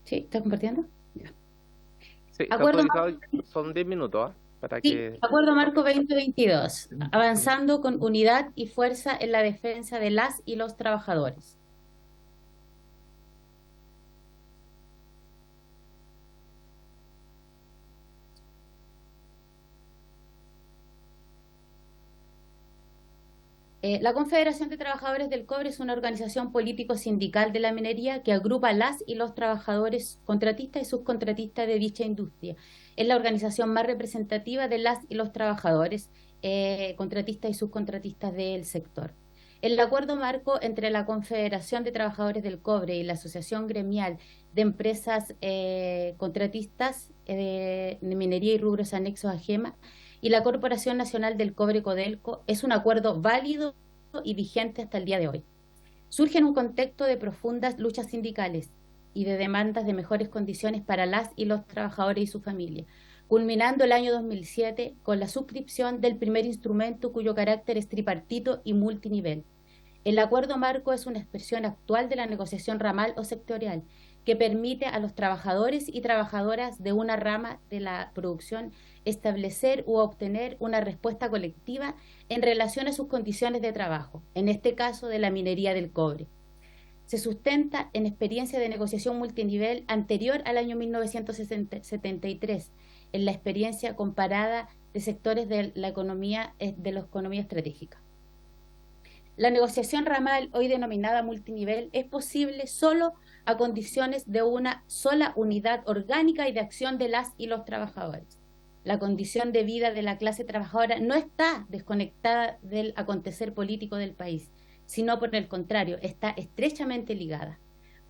¿Sí? ¿Está compartiendo? Sí, está Acuerdo autorizado, son 10 minutos, ¿eh? Sí, Acuerdo Marco 2022, avanzando con unidad y fuerza en la defensa de las y los trabajadores. La Confederación de Trabajadores del Cobre es una organización político-sindical de la minería que agrupa a las y los trabajadores contratistas y subcontratistas de dicha industria. Es la organización más representativa de las y los trabajadores contratistas y subcontratistas del sector. El acuerdo marco entre la Confederación de Trabajadores del Cobre y la Asociación Gremial de Empresas Contratistas de Minería y Rubros Anexos a GEMA y la Corporación Nacional del Cobre Codelco es un acuerdo válido y vigente hasta el día de hoy. Surge en un contexto de profundas luchas sindicales y de demandas de mejores condiciones para las y los trabajadores y su familia, culminando el año 2007 con la suscripción del primer instrumento cuyo carácter es tripartito y multinivel. El acuerdo marco es una expresión actual de la negociación ramal o sectorial que permite a los trabajadores y trabajadoras de una rama de la producción establecer u obtener una respuesta colectiva en relación a sus condiciones de trabajo, en este caso de la minería del cobre. Se sustenta en experiencia de negociación multinivel anterior al año 1973, en la experiencia comparada de sectores de la economía estratégica. La negociación ramal, hoy denominada multinivel, es posible solo a condiciones de una sola unidad orgánica y de acción de las y los trabajadores. La condición de vida de la clase trabajadora no está desconectada del acontecer político del país, sino por el contrario, está estrechamente ligada.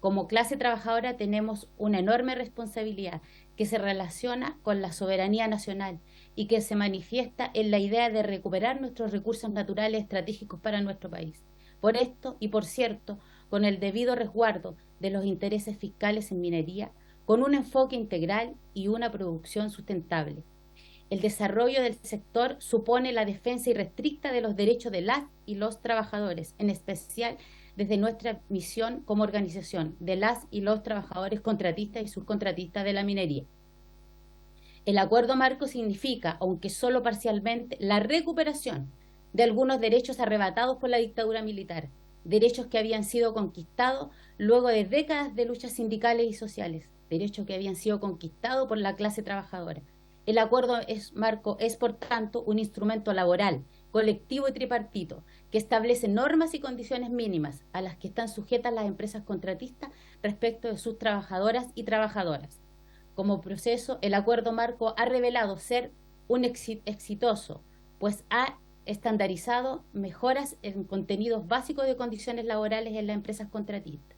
Como clase trabajadora tenemos una enorme responsabilidad que se relaciona con la soberanía nacional y que se manifiesta en la idea de recuperar nuestros recursos naturales estratégicos para nuestro país. Por esto, y por cierto, con el debido resguardo de los intereses fiscales en minería, con un enfoque integral y una producción sustentable. El desarrollo del sector supone la defensa irrestricta de los derechos de las y los trabajadores, en especial desde nuestra misión como organización de las y los trabajadores contratistas y subcontratistas de la minería. El acuerdo marco significa, aunque solo parcialmente, la recuperación de algunos derechos arrebatados por la dictadura militar, derechos que habían sido conquistados luego de décadas de luchas sindicales y sociales, derechos que habían sido conquistados por la clase trabajadora. El acuerdo marco es, por tanto, un instrumento laboral, colectivo y tripartito, que establece normas y condiciones mínimas a las que están sujetas las empresas contratistas respecto de sus trabajadoras y trabajadoras. Como proceso, el acuerdo marco ha revelado ser un exitoso, pues ha estandarizado mejoras en contenidos básicos de condiciones laborales en las empresas contratistas.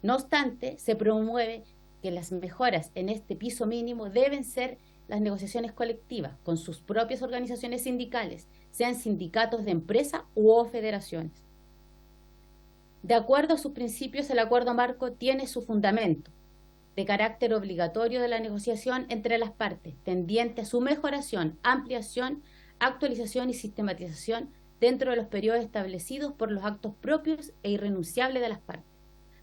No obstante, se promueve que las mejoras en este piso mínimo deben ser las negociaciones colectivas con sus propias organizaciones sindicales, sean sindicatos de empresa u federaciones. De acuerdo a sus principios, el acuerdo marco tiene su fundamento de carácter obligatorio de la negociación entre las partes, tendiente a su mejoración, ampliación, actualización y sistematización dentro de los periodos establecidos por los actos propios e irrenunciables de las partes.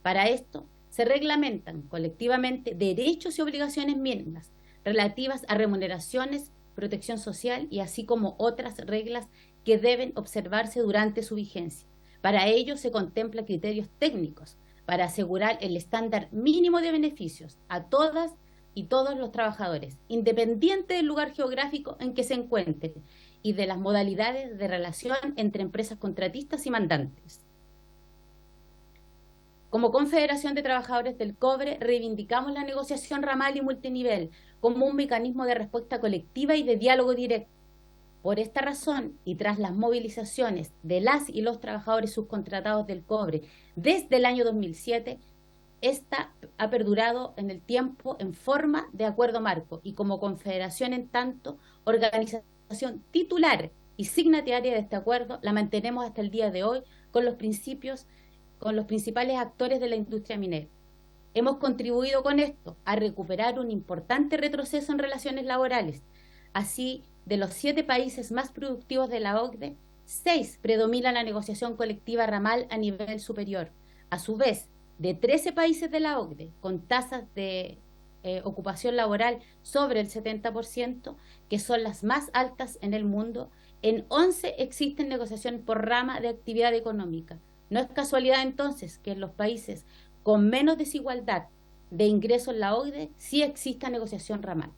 Para esto, se reglamentan colectivamente derechos y obligaciones mínimas relativas a remuneraciones, protección social y así como otras reglas que deben observarse durante su vigencia. Para ello se contemplan criterios técnicos para asegurar el estándar mínimo de beneficios a todas y todos los trabajadores, independiente del lugar geográfico en que se encuentren y de las modalidades de relación entre empresas contratistas y mandantes. Como Confederación de Trabajadores del Cobre, reivindicamos la negociación ramal y multinivel como un mecanismo de respuesta colectiva y de diálogo directo. Por esta razón, y tras las movilizaciones de las y los trabajadores subcontratados del cobre desde el año 2007, esta ha perdurado en el tiempo en forma de acuerdo marco y como confederación, en tanto, organización titular y signataria de este acuerdo, la mantenemos hasta el día de hoy con los principales actores de la industria minera. Hemos contribuido con esto a recuperar un importante retroceso en relaciones laborales. Así, de los 7 países más productivos de la OCDE, 6 predomina la negociación colectiva ramal a nivel superior. A su vez, de 13 países de la OCDE, con tasas de ocupación laboral sobre el 70%, que son las más altas en el mundo, en 11 existen negociación por rama de actividad económica. No es casualidad entonces que en los países con menos desigualdad de ingresos en la OCDE sí exista negociación ramal.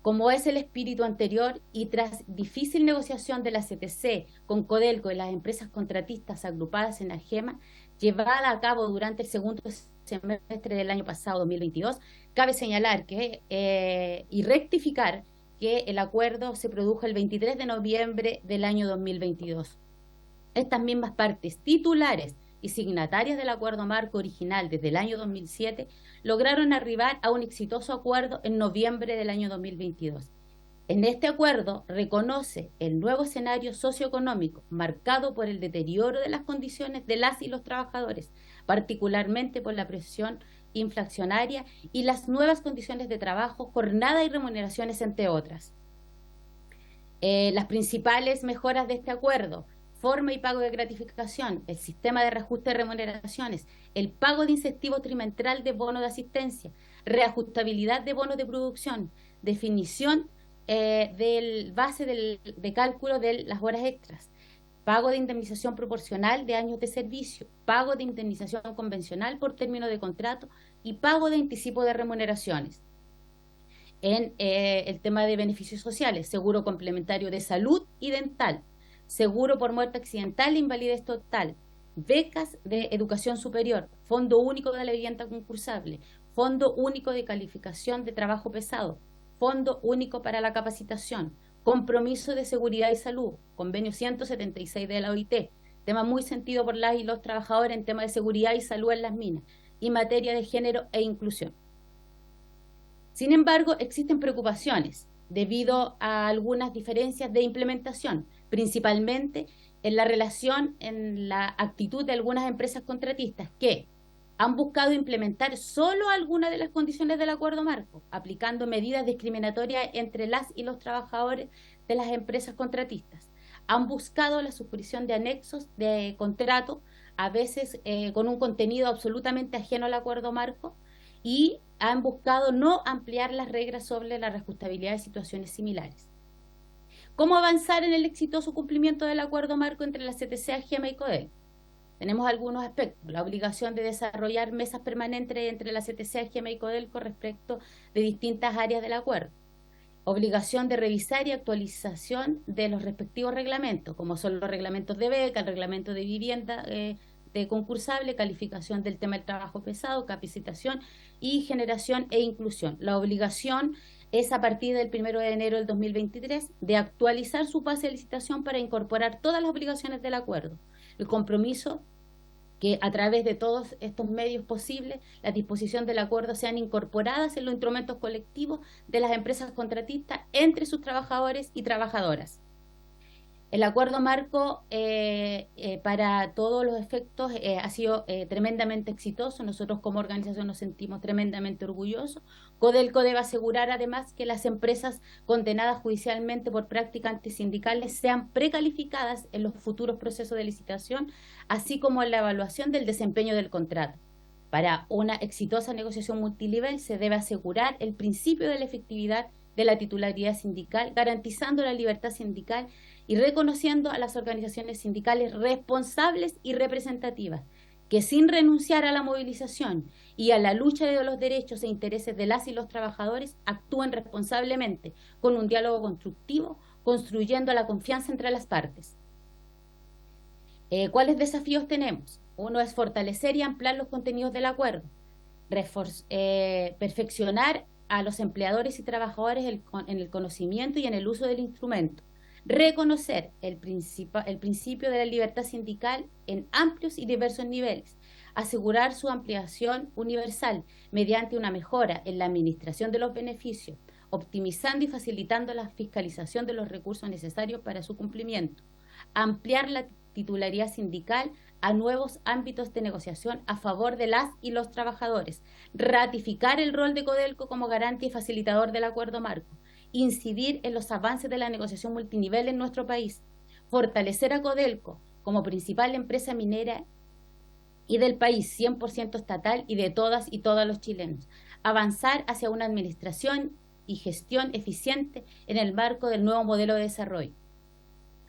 Como es el espíritu anterior y tras difícil negociación de la CTC con Codelco y las empresas contratistas agrupadas en AGEMA, llevada a cabo durante el segundo semestre del año pasado, 2022, cabe señalar y rectificar que el acuerdo se produjo el 23 de noviembre del año 2022. Estas mismas partes titulares y signatarias del acuerdo marco original desde el año 2007 lograron arribar a un exitoso acuerdo en noviembre del año 2022. En este acuerdo reconoce el nuevo escenario socioeconómico marcado por el deterioro de las condiciones de las y los trabajadores, particularmente por la presión inflacionaria y las nuevas condiciones de trabajo, jornada y remuneraciones, entre otras. Las principales mejoras de este acuerdo: forma y pago de gratificación, el sistema de reajuste de remuneraciones, el pago de incentivo trimestral de bono de asistencia, reajustabilidad de bonos de producción, definición del base de cálculo de las horas extras, pago de indemnización proporcional de años de servicio, pago de indemnización convencional por término de contrato y pago de anticipo de remuneraciones. En el tema de beneficios sociales, seguro complementario de salud y dental, seguro por muerte accidental e invalidez total, becas de educación superior, Fondo Único de la Vivienda Concursable, Fondo Único de Calificación de Trabajo Pesado, Fondo Único para la Capacitación, Compromiso de Seguridad y Salud, Convenio 176 de la OIT, tema muy sentido por las y los trabajadores en tema de seguridad y salud en las minas, y materia de género e inclusión. Sin embargo, existen preocupaciones debido a algunas diferencias de implementación, principalmente en la relación, en la actitud de algunas empresas contratistas que han buscado implementar solo algunas de las condiciones del acuerdo marco, aplicando medidas discriminatorias entre las y los trabajadores de las empresas contratistas. Han buscado la suscripción de anexos de contrato, a veces con un contenido absolutamente ajeno al acuerdo marco, y han buscado no ampliar las reglas sobre la reajustabilidad de situaciones similares. ¿Cómo avanzar en el exitoso cumplimiento del acuerdo marco entre la CTC, AGEMA y CODELCO? Tenemos algunos aspectos. La obligación de desarrollar mesas permanentes entre la CTC, AGEMA y CODELCO respecto de distintas áreas del acuerdo. Obligación de revisar y actualización de los respectivos reglamentos, como son los reglamentos de beca, el reglamento de vivienda de concursable, calificación del tema del trabajo pesado, capacitación y generación e inclusión. La obligación es a partir del 1 de enero del 2023 de actualizar su base de licitación para incorporar todas las obligaciones del acuerdo. El compromiso que a través de todos estos medios posibles, las disposiciones del acuerdo sean incorporadas en los instrumentos colectivos de las empresas contratistas entre sus trabajadores y trabajadoras. El acuerdo marco para todos los efectos ha sido tremendamente exitoso. Nosotros como organización nos sentimos tremendamente orgullosos. CODELCO debe asegurar además que las empresas condenadas judicialmente por prácticas antisindicales sean precalificadas en los futuros procesos de licitación, así como en la evaluación del desempeño del contrato. Para una exitosa negociación multinivel se debe asegurar el principio de la efectividad de la titularidad sindical, garantizando la libertad sindical y reconociendo a las organizaciones sindicales responsables y representativas, que sin renunciar a la movilización y a la lucha de los derechos e intereses de las y los trabajadores, actúen responsablemente, con un diálogo constructivo, construyendo la confianza entre las partes. ¿Cuáles desafíos tenemos? Uno es fortalecer y ampliar los contenidos del acuerdo, perfeccionar a los empleadores y trabajadores en el conocimiento y en el uso del instrumento, reconocer el principio de la libertad sindical en amplios y diversos niveles, asegurar su ampliación universal mediante una mejora en la administración de los beneficios, optimizando y facilitando la fiscalización de los recursos necesarios para su cumplimiento, ampliar la titularidad sindical a nuevos ámbitos de negociación a favor de las y los trabajadores, ratificar el rol de CODELCO como garante y facilitador del acuerdo marco, incidir en los avances de la negociación multinivel en nuestro país, fortalecer a CODELCO como principal empresa minera y del país 100% estatal y de todas y todos los chilenos, avanzar hacia una administración y gestión eficiente en el marco del nuevo modelo de desarrollo.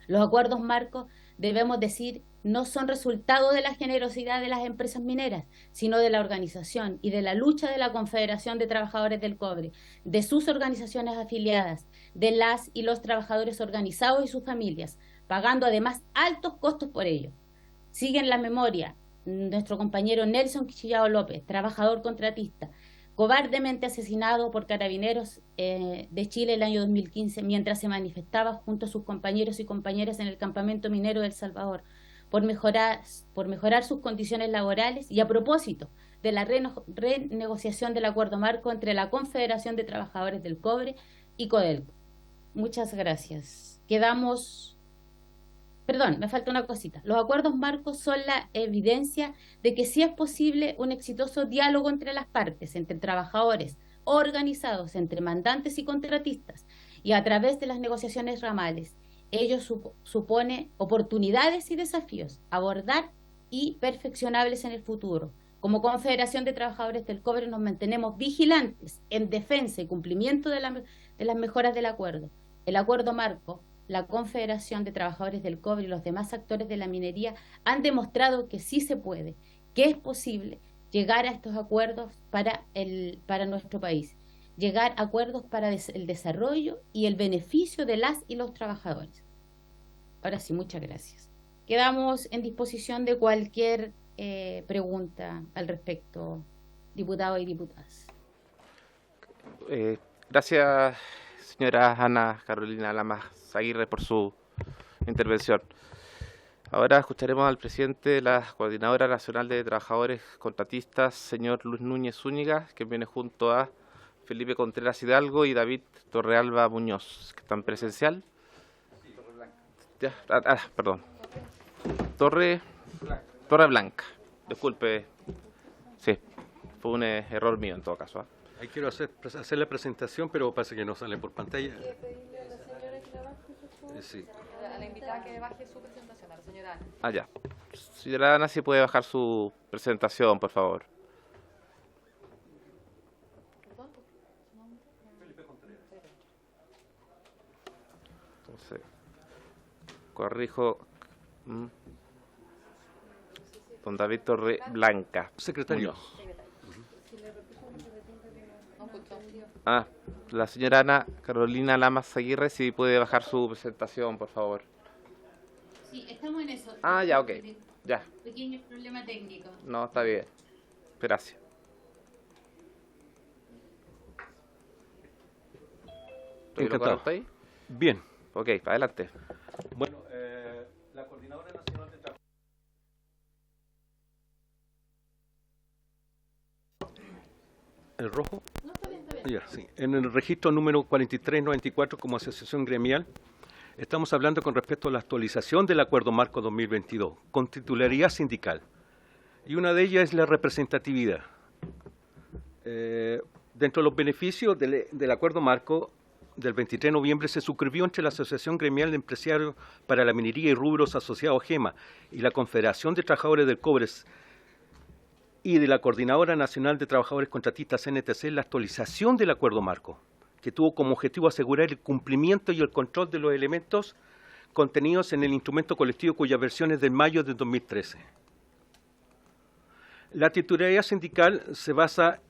Los acuerdos marcos, debemos decir, no son resultado de la generosidad de las empresas mineras, sino de la organización y de la lucha de la Confederación de Trabajadores del Cobre, de sus organizaciones afiliadas, de las y los trabajadores organizados y sus familias, pagando además altos costos por ello. Sigue en la memoria nuestro compañero Nelson Quichillao López, trabajador contratista, cobardemente asesinado por carabineros de Chile el año 2015, mientras se manifestaba junto a sus compañeros y compañeras en el campamento minero de El Salvador, por mejorar sus condiciones laborales y a propósito de la renegociación del acuerdo marco entre la Confederación de Trabajadores del Cobre y CODELCO. Muchas gracias. Me falta una cosita. Los acuerdos marcos son la evidencia de que sí es posible un exitoso diálogo entre las partes, entre trabajadores organizados, entre mandantes y contratistas, y a través de las negociaciones ramales. Ello supone oportunidades y desafíos, abordar y perfeccionables en el futuro. Como Confederación de Trabajadores del Cobre nos mantenemos vigilantes en defensa y cumplimiento de las mejoras del acuerdo. El acuerdo marco, la Confederación de Trabajadores del Cobre y los demás actores de la minería han demostrado que sí se puede, que es posible llegar a estos acuerdos para nuestro país, llegar a acuerdos para el desarrollo y el beneficio de las y los trabajadores. Ahora sí, muchas gracias. Quedamos en disposición de cualquier pregunta al respecto, diputados y diputadas. Gracias, señora Ana Carolina Lamas Aguirre, por su intervención. Ahora escucharemos al presidente de la Coordinadora Nacional de Trabajadores Contratistas, señor Luis Núñez Zúñiga, que viene junto a Felipe Contreras Hidalgo y David Torrealba Muñoz, que están presencial. Perdón. Torre Blanca. Disculpe. Sí, fue un error mío en todo caso. Ahí quiero hacer la presentación, pero parece que no sale por pantalla. Sí. A la invitada que baje su presentación, a la señora Ana. Ya. Señora Ana, si puede bajar su presentación, por favor. Corrijo. Don David Torre Blanca. Secretario. La señora Ana Carolina Lamas Aguirre, si puede bajar su presentación, por favor. Sí, estamos en eso. Ya, ok. Ya. Pequeño problema técnico. No, está bien. Gracias. Encantado. ¿Está ahí? Bien. Ok, adelante. Bueno, la Coordinadora Nacional de Trabajo. ¿El rojo? No, está bien, está bien. Ya, sí. En el registro número 4394 como asociación gremial, estamos hablando con respecto a la actualización del Acuerdo Marco 2022, con titularidad sindical. Y una de ellas es la representatividad. Dentro de los beneficios del Acuerdo Marco del 23 de noviembre se suscribió entre la Asociación Gremial de Empresarios para la Minería y Rubros Asociados GEMA y la Confederación de Trabajadores del Cobre y de la Coordinadora Nacional de Trabajadores Contratistas CNTC la actualización del Acuerdo Marco, que tuvo como objetivo asegurar el cumplimiento y el control de los elementos contenidos en el instrumento colectivo cuya versión es de mayo de 2013. La titularidad sindical se basa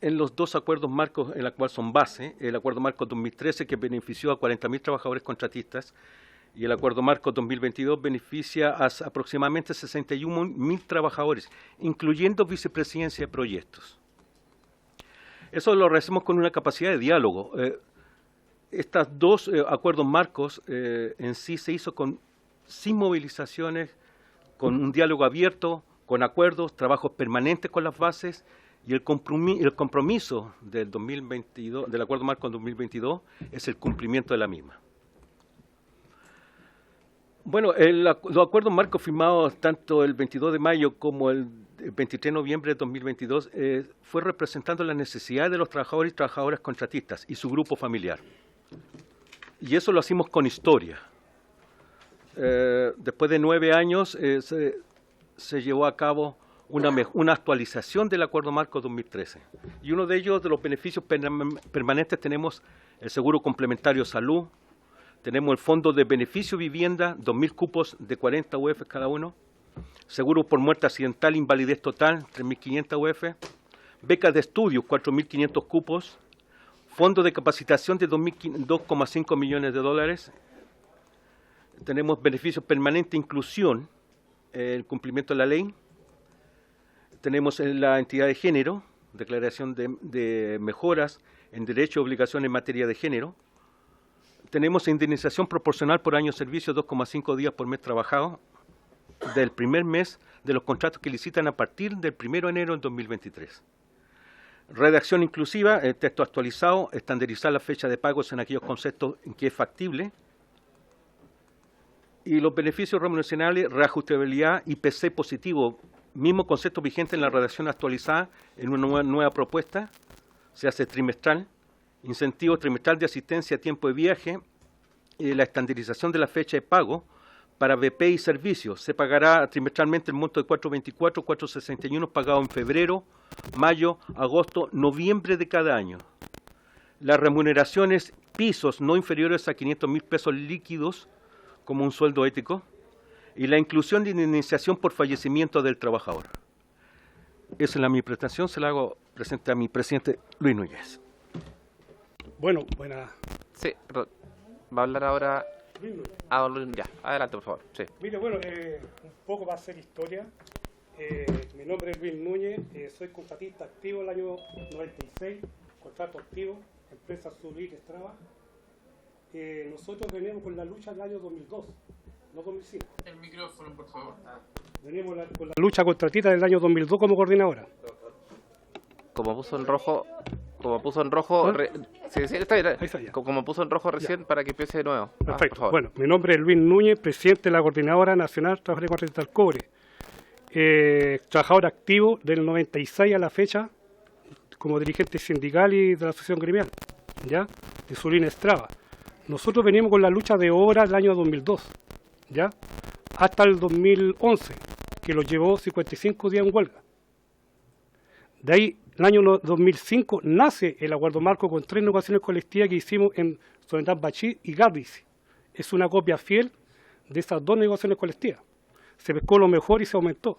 en los dos acuerdos marcos en los cuales son base, el Acuerdo Marco 2013 que benefició a 40.000 trabajadores contratistas y el Acuerdo Marco 2022 beneficia a aproximadamente 61.000 trabajadores, incluyendo vicepresidencia de proyectos. Eso lo hacemos con una capacidad de diálogo. Estos dos acuerdos marcos en sí se hizo sin movilizaciones, con un diálogo abierto, con acuerdos, trabajos permanentes con las bases, y el compromiso del 2022, del Acuerdo Marco 2022 es el cumplimiento de la misma. Bueno, los acuerdos marcos firmados tanto el 22 de mayo como el 23 de noviembre de 2022 fue representando las necesidades de los trabajadores y trabajadoras contratistas y su grupo familiar. Y eso lo hacemos con historia. Después de 9 años se llevó a cabo una actualización del Acuerdo Marco 2013. Y uno de ellos, de los beneficios permanentes, tenemos el seguro complementario de salud, tenemos el fondo de beneficio vivienda, 2.000 cupos de 40 UF cada uno, seguro por muerte accidental, invalidez total, 3.500 UF, becas de estudios, 4.500 cupos, fondo de capacitación de 2,5 millones de dólares, tenemos beneficios permanentes, inclusión, el cumplimiento de la ley, tenemos la entidad de género, declaración de mejoras en derechos y obligaciones en materia de género. Tenemos indemnización proporcional por año de servicio, 2,5 días por mes trabajado, del primer mes de los contratos que licitan a partir del 1 de enero del 2023. Redacción inclusiva, el texto actualizado, estandarizar la fecha de pagos en aquellos conceptos en que es factible. Y los beneficios remuneracionales, reajustabilidad, IPC positivo, mismo concepto vigente en la redacción actualizada en una nueva propuesta, se hace trimestral, incentivo trimestral de asistencia a tiempo de viaje, la estandarización de la fecha de pago para BP y servicios. Se pagará trimestralmente el monto de 424, 461 pagado en febrero, mayo, agosto, noviembre de cada año. Las remuneraciones pisos no inferiores a 500.000 pesos líquidos como un sueldo ético, y la inclusión de indemnización por fallecimiento del trabajador. Esa es mi presentación, se la hago presente a mi presidente Luis Núñez. Bueno, buena. Sí, va a hablar ahora. Ya, adelante, por favor. Sí. Mire, bueno, un poco va a ser historia. Mi nombre es Luis Núñez, soy contratista activo el año 96, contrato activo, empresa Zulín Estraba. Nosotros venimos con la lucha del año 2002. No 2005. El micrófono, por favor. Venimos con la lucha contratista del año 2002 como coordinadora. Como puso en rojo, sí, está bien. Ahí está ya. Como puso en rojo recién, ya. Para que empiece de nuevo. Perfecto. Por bueno, mi nombre es Luis Núñez, presidente de la Coordinadora Nacional Trabajadores Contratistas del Cobre. Trabajador activo del 96 a la fecha como dirigente sindical y de la asociación gremial, ¿ya? De Zulín Estraba. Nosotros venimos con la lucha de obra del año 2002. ¿Ya? Hasta el 2011, que lo llevó 55 días en huelga. De ahí, el año 2005, nace el Acuerdo Marco con 3 negociaciones colectivas que hicimos en Soledad Bachí y Gardici. Es una copia fiel de esas dos negociaciones colectivas. Se pescó lo mejor y se aumentó,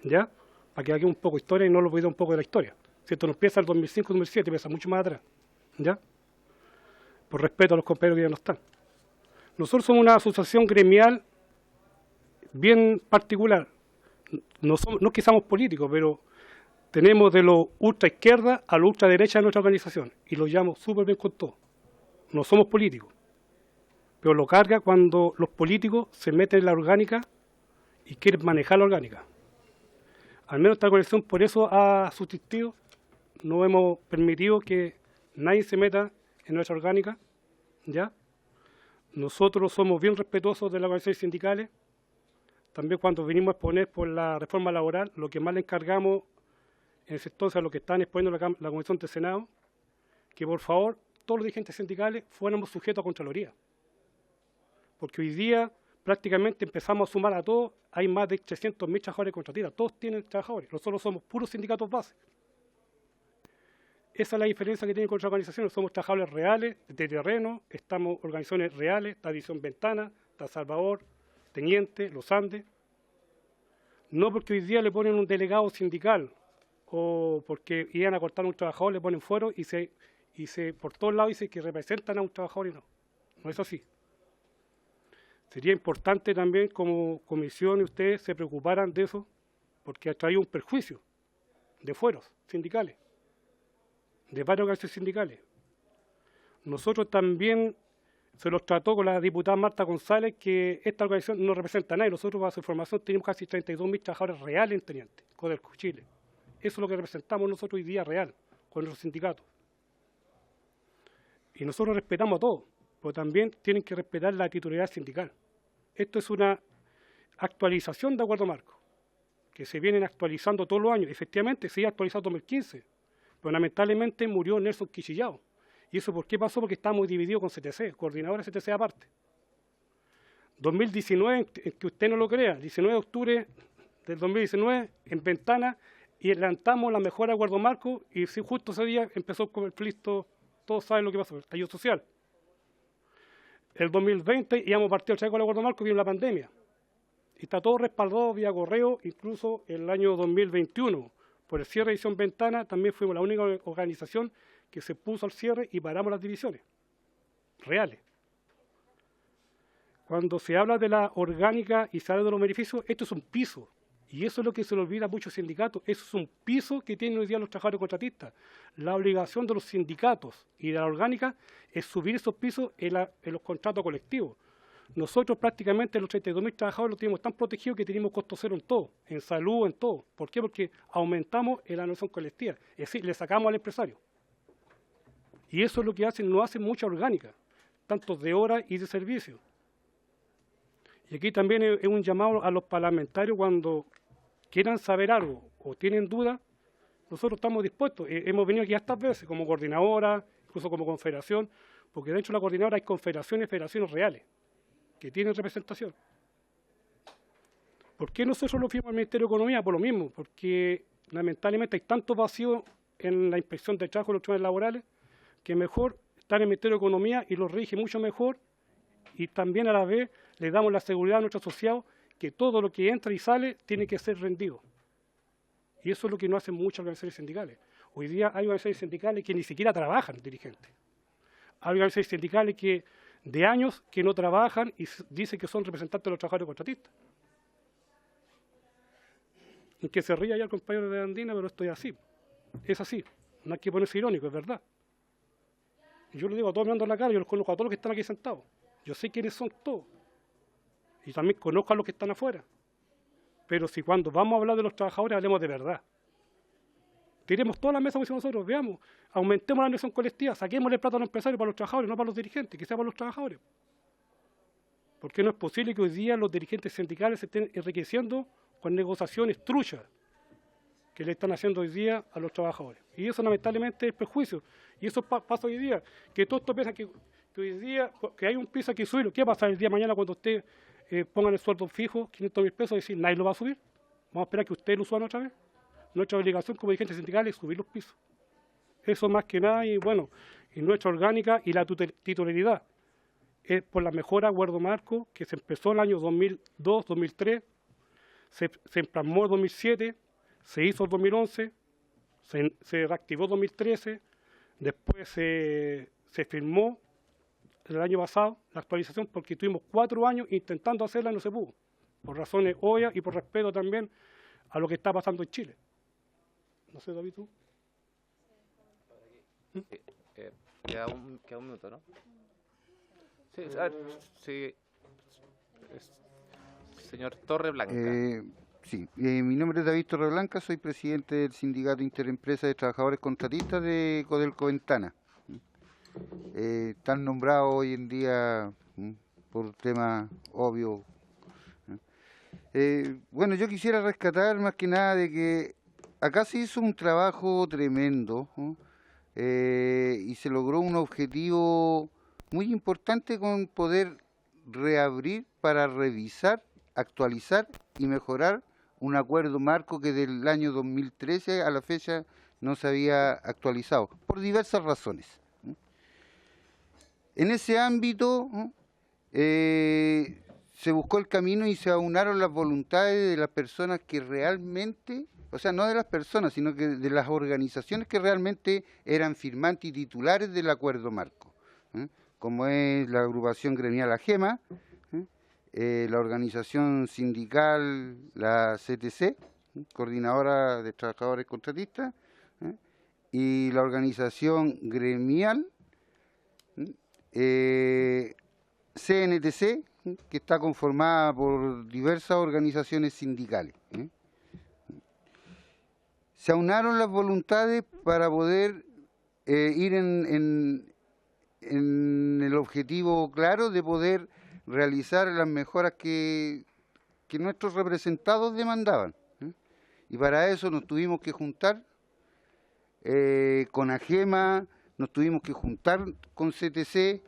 ¿ya? Para que haga un poco de historia y no lo olvide un poco de la historia. Si esto no empieza el 2005-2007, empieza mucho más atrás, ¿ya? Por respeto a los compañeros que ya no están. Nosotros somos una asociación gremial bien particular. No es que seamos políticos, pero tenemos de lo ultra izquierda a lo ultra derecha de nuestra organización y lo llamo súper bien con todo. No somos políticos, pero lo carga cuando los políticos se meten en la orgánica y quieren manejar la orgánica. Al menos esta organización por eso ha subsistido. No hemos permitido que nadie se meta en nuestra orgánica, ¿ya? Nosotros somos bien respetuosos de las organizaciones sindicales. También cuando vinimos a exponer por la reforma laboral, lo que más le encargamos en ese entonces a los que están exponiendo la Comisión del Senado, que por favor todos los dirigentes sindicales fuéramos sujetos a Contraloría. Porque hoy día prácticamente empezamos a sumar a todos, hay más de 300.000 trabajadores contratistas, todos tienen trabajadores, nosotros somos puros sindicatos base. Esa es la diferencia que tienen con otras organizaciones, somos trabajadores reales, de terreno, estamos organizaciones reales, está División Ventana, está Salvador, Teniente, Los Andes. No porque hoy día le ponen un delegado sindical o porque iban a cortar a un trabajador, le ponen fuero y se por todos lados dice que representan a un trabajador y no. No es así. Sería importante también como comisión y ustedes se preocuparan de eso porque ha traído un perjuicio de fueros sindicales, de varias organizaciones sindicales. Nosotros también se los trató con la diputada Marta González que esta organización no representa a nadie. Nosotros, para su información, tenemos casi 32.000 trabajadores reales en Teniente, Codelco, Chile. Eso es lo que representamos nosotros hoy día real, con nuestros sindicatos. Y nosotros respetamos a todos, pero también tienen que respetar la titularidad sindical. Esto es una actualización de acuerdo marco, que se vienen actualizando todos los años. Efectivamente, se iba actualizado en 2015, pero lamentablemente murió Nelson Quichillao. ¿Y eso por qué pasó? Porque estábamos divididos con CTC, coordinadora CTC aparte. 2019, en que usted no lo crea, 19 de octubre del 2019, en Ventana, y adelantamos la mejora de acuerdo marco, y justo ese día empezó el conflicto, todos saben lo que pasó, el estallido social. El 2020 íbamos a partir con el acuerdo marco, vino la pandemia. Y está todo respaldado vía correo, incluso el año 2021. Por el cierre de División Ventana, también fuimos la única organización que se puso al cierre y paramos las divisiones reales. Cuando se habla de la orgánica y se habla de los beneficios, esto es un piso. Y eso es lo que se le olvida a muchos sindicatos. Eso es un piso que tienen hoy día los trabajadores contratistas. La obligación de los sindicatos y de la orgánica es subir esos pisos en los contratos colectivos. Nosotros prácticamente los 32.000 trabajadores los tenemos tan protegidos que tenemos costo cero en todo, en salud, en todo. ¿Por qué? Porque aumentamos en la negociación colectiva. Es decir, le sacamos al empresario. Y eso es lo que hacen, no hacen mucha orgánica, tanto de horas y de servicio. Y aquí también es un llamado a los parlamentarios cuando quieran saber algo o tienen dudas, nosotros estamos dispuestos. Hemos venido aquí estas veces como coordinadora, incluso como confederación, porque dentro de la coordinadora hay confederaciones y federaciones reales que tienen representación. ¿Por qué nosotros lo fuimos al Ministerio de Economía? Por lo mismo, porque lamentablemente hay tanto vacío en la inspección de trabajo y los tribunales laborales que mejor estar en el Ministerio de Economía y lo rige mucho mejor y también a la vez le damos la seguridad a nuestros asociados que todo lo que entra y sale tiene que ser rendido. Y eso es lo que no hacen muchas organizaciones sindicales. Hoy día hay organizaciones sindicales que ni siquiera trabajan dirigentes. Hay organizaciones sindicales que de años que no trabajan y dicen que son representantes de los trabajadores contratistas. Y que se ría ya el compañero de Andina, pero esto es así. Es así. No hay que ponerse irónico, es verdad. Y yo le digo a todos mirando en la cara, yo los conozco a todos los que están aquí sentados. Yo sé quiénes son todos. Y también conozco a los que están afuera. Pero si cuando vamos a hablar de los trabajadores, hablemos de verdad. Tiremos toda la mesa como decimos nosotros, veamos, aumentemos la negociación colectiva, saquemos el plato a los empresarios para los trabajadores, no para los dirigentes, que sea para los trabajadores. Porque no es posible que hoy día los dirigentes sindicales se estén enriqueciendo con negociaciones truchas que le están haciendo hoy día a los trabajadores. Y eso lamentablemente es perjuicio. Y eso pasa hoy día, que todos piensan que hoy día, que hay un piso que subirlo. ¿Qué va a pasar el día de mañana cuando usted pongan el sueldo fijo, 500.000 pesos, y decir, nadie lo va a subir? Vamos a esperar que ustedes lo suban otra vez. Nuestra obligación como dirigentes sindicales es subir los pisos. Eso más que nada, y bueno, y nuestra orgánica y la titularidad. es por la mejora acuerdo marco que se empezó en el año 2002, 2003, se plasmó en 2007, se hizo en 2011, se reactivó en 2013, después se firmó el año pasado la actualización porque tuvimos 4 años intentando hacerla y no se pudo, por razones obvias y por respeto también a lo que está pasando en Chile. No sé, David, ¿tú? Queda un minuto, ¿no? Sí, a ver, sí. Señor Torreblanca. Sí, mi nombre es David Torreblanca, soy presidente del Sindicato Interempresa de Trabajadores Contratistas de Codelco Ventana. Están nombrados hoy en día por temas obvios. Bueno, yo quisiera rescatar más que nada de que acá se hizo un trabajo tremendo, y se logró un objetivo muy importante con poder reabrir para revisar, actualizar y mejorar un acuerdo marco que del año 2013 a la fecha no se había actualizado, por diversas razones. En ese ámbito se buscó el camino y se aunaron las voluntades de las personas que realmente, o sea, no de las personas, sino que de las organizaciones que realmente eran firmantes y titulares del acuerdo marco, como es la agrupación gremial AGEMA, la organización sindical, la CTC, Coordinadora de Trabajadores Contratistas, y la organización gremial CNTC, que está conformada por diversas organizaciones sindicales. Se aunaron las voluntades para poder ir en el objetivo claro de poder realizar las mejoras que nuestros representados demandaban. Y para eso nos tuvimos que juntar con AGEMA, nos tuvimos que juntar con CTC,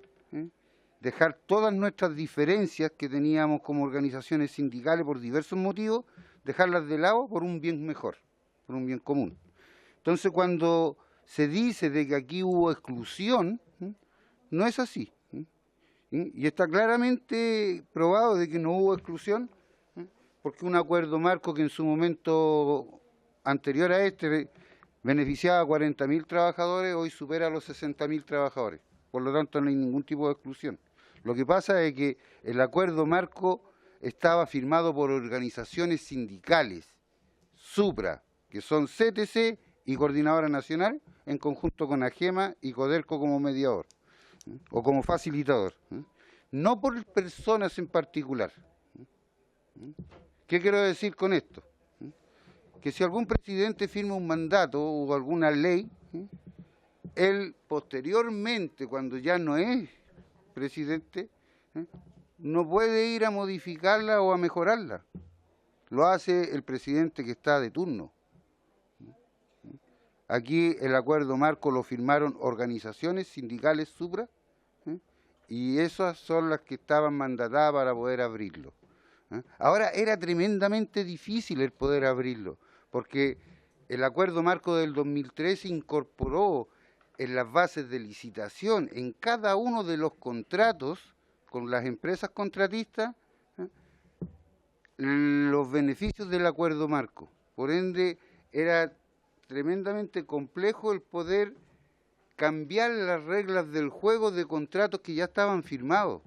dejar todas nuestras diferencias que teníamos como organizaciones sindicales por diversos motivos, dejarlas de lado por un bien mejor, por un bien común. Entonces, cuando se dice de que aquí hubo exclusión, no es así. Y está claramente probado de que no hubo exclusión, porque un acuerdo marco que en su momento anterior a este beneficiaba a 40.000 trabajadores, hoy supera a los 60.000 trabajadores. Por lo tanto, no hay ningún tipo de exclusión. Lo que pasa es que el acuerdo marco estaba firmado por organizaciones sindicales, supra, que son CTC y Coordinadora Nacional, en conjunto con AGEMA y Codelco como mediador, o como facilitador, no por personas en particular. ¿Qué quiero decir con esto? Que si algún presidente firma un mandato o alguna ley, él posteriormente, cuando ya no es presidente, no puede ir a modificarla o a mejorarla. Lo hace el presidente que está de turno. Aquí el acuerdo marco lo firmaron organizaciones sindicales supra, y esas son las que estaban mandatadas para poder abrirlo. Ahora, era tremendamente difícil el poder abrirlo, porque el acuerdo marco del 2013 incorporó en las bases de licitación, en cada uno de los contratos con las empresas contratistas, los beneficios del acuerdo marco. Por ende, era tremendamente complejo el poder cambiar las reglas del juego de contratos que ya estaban firmados.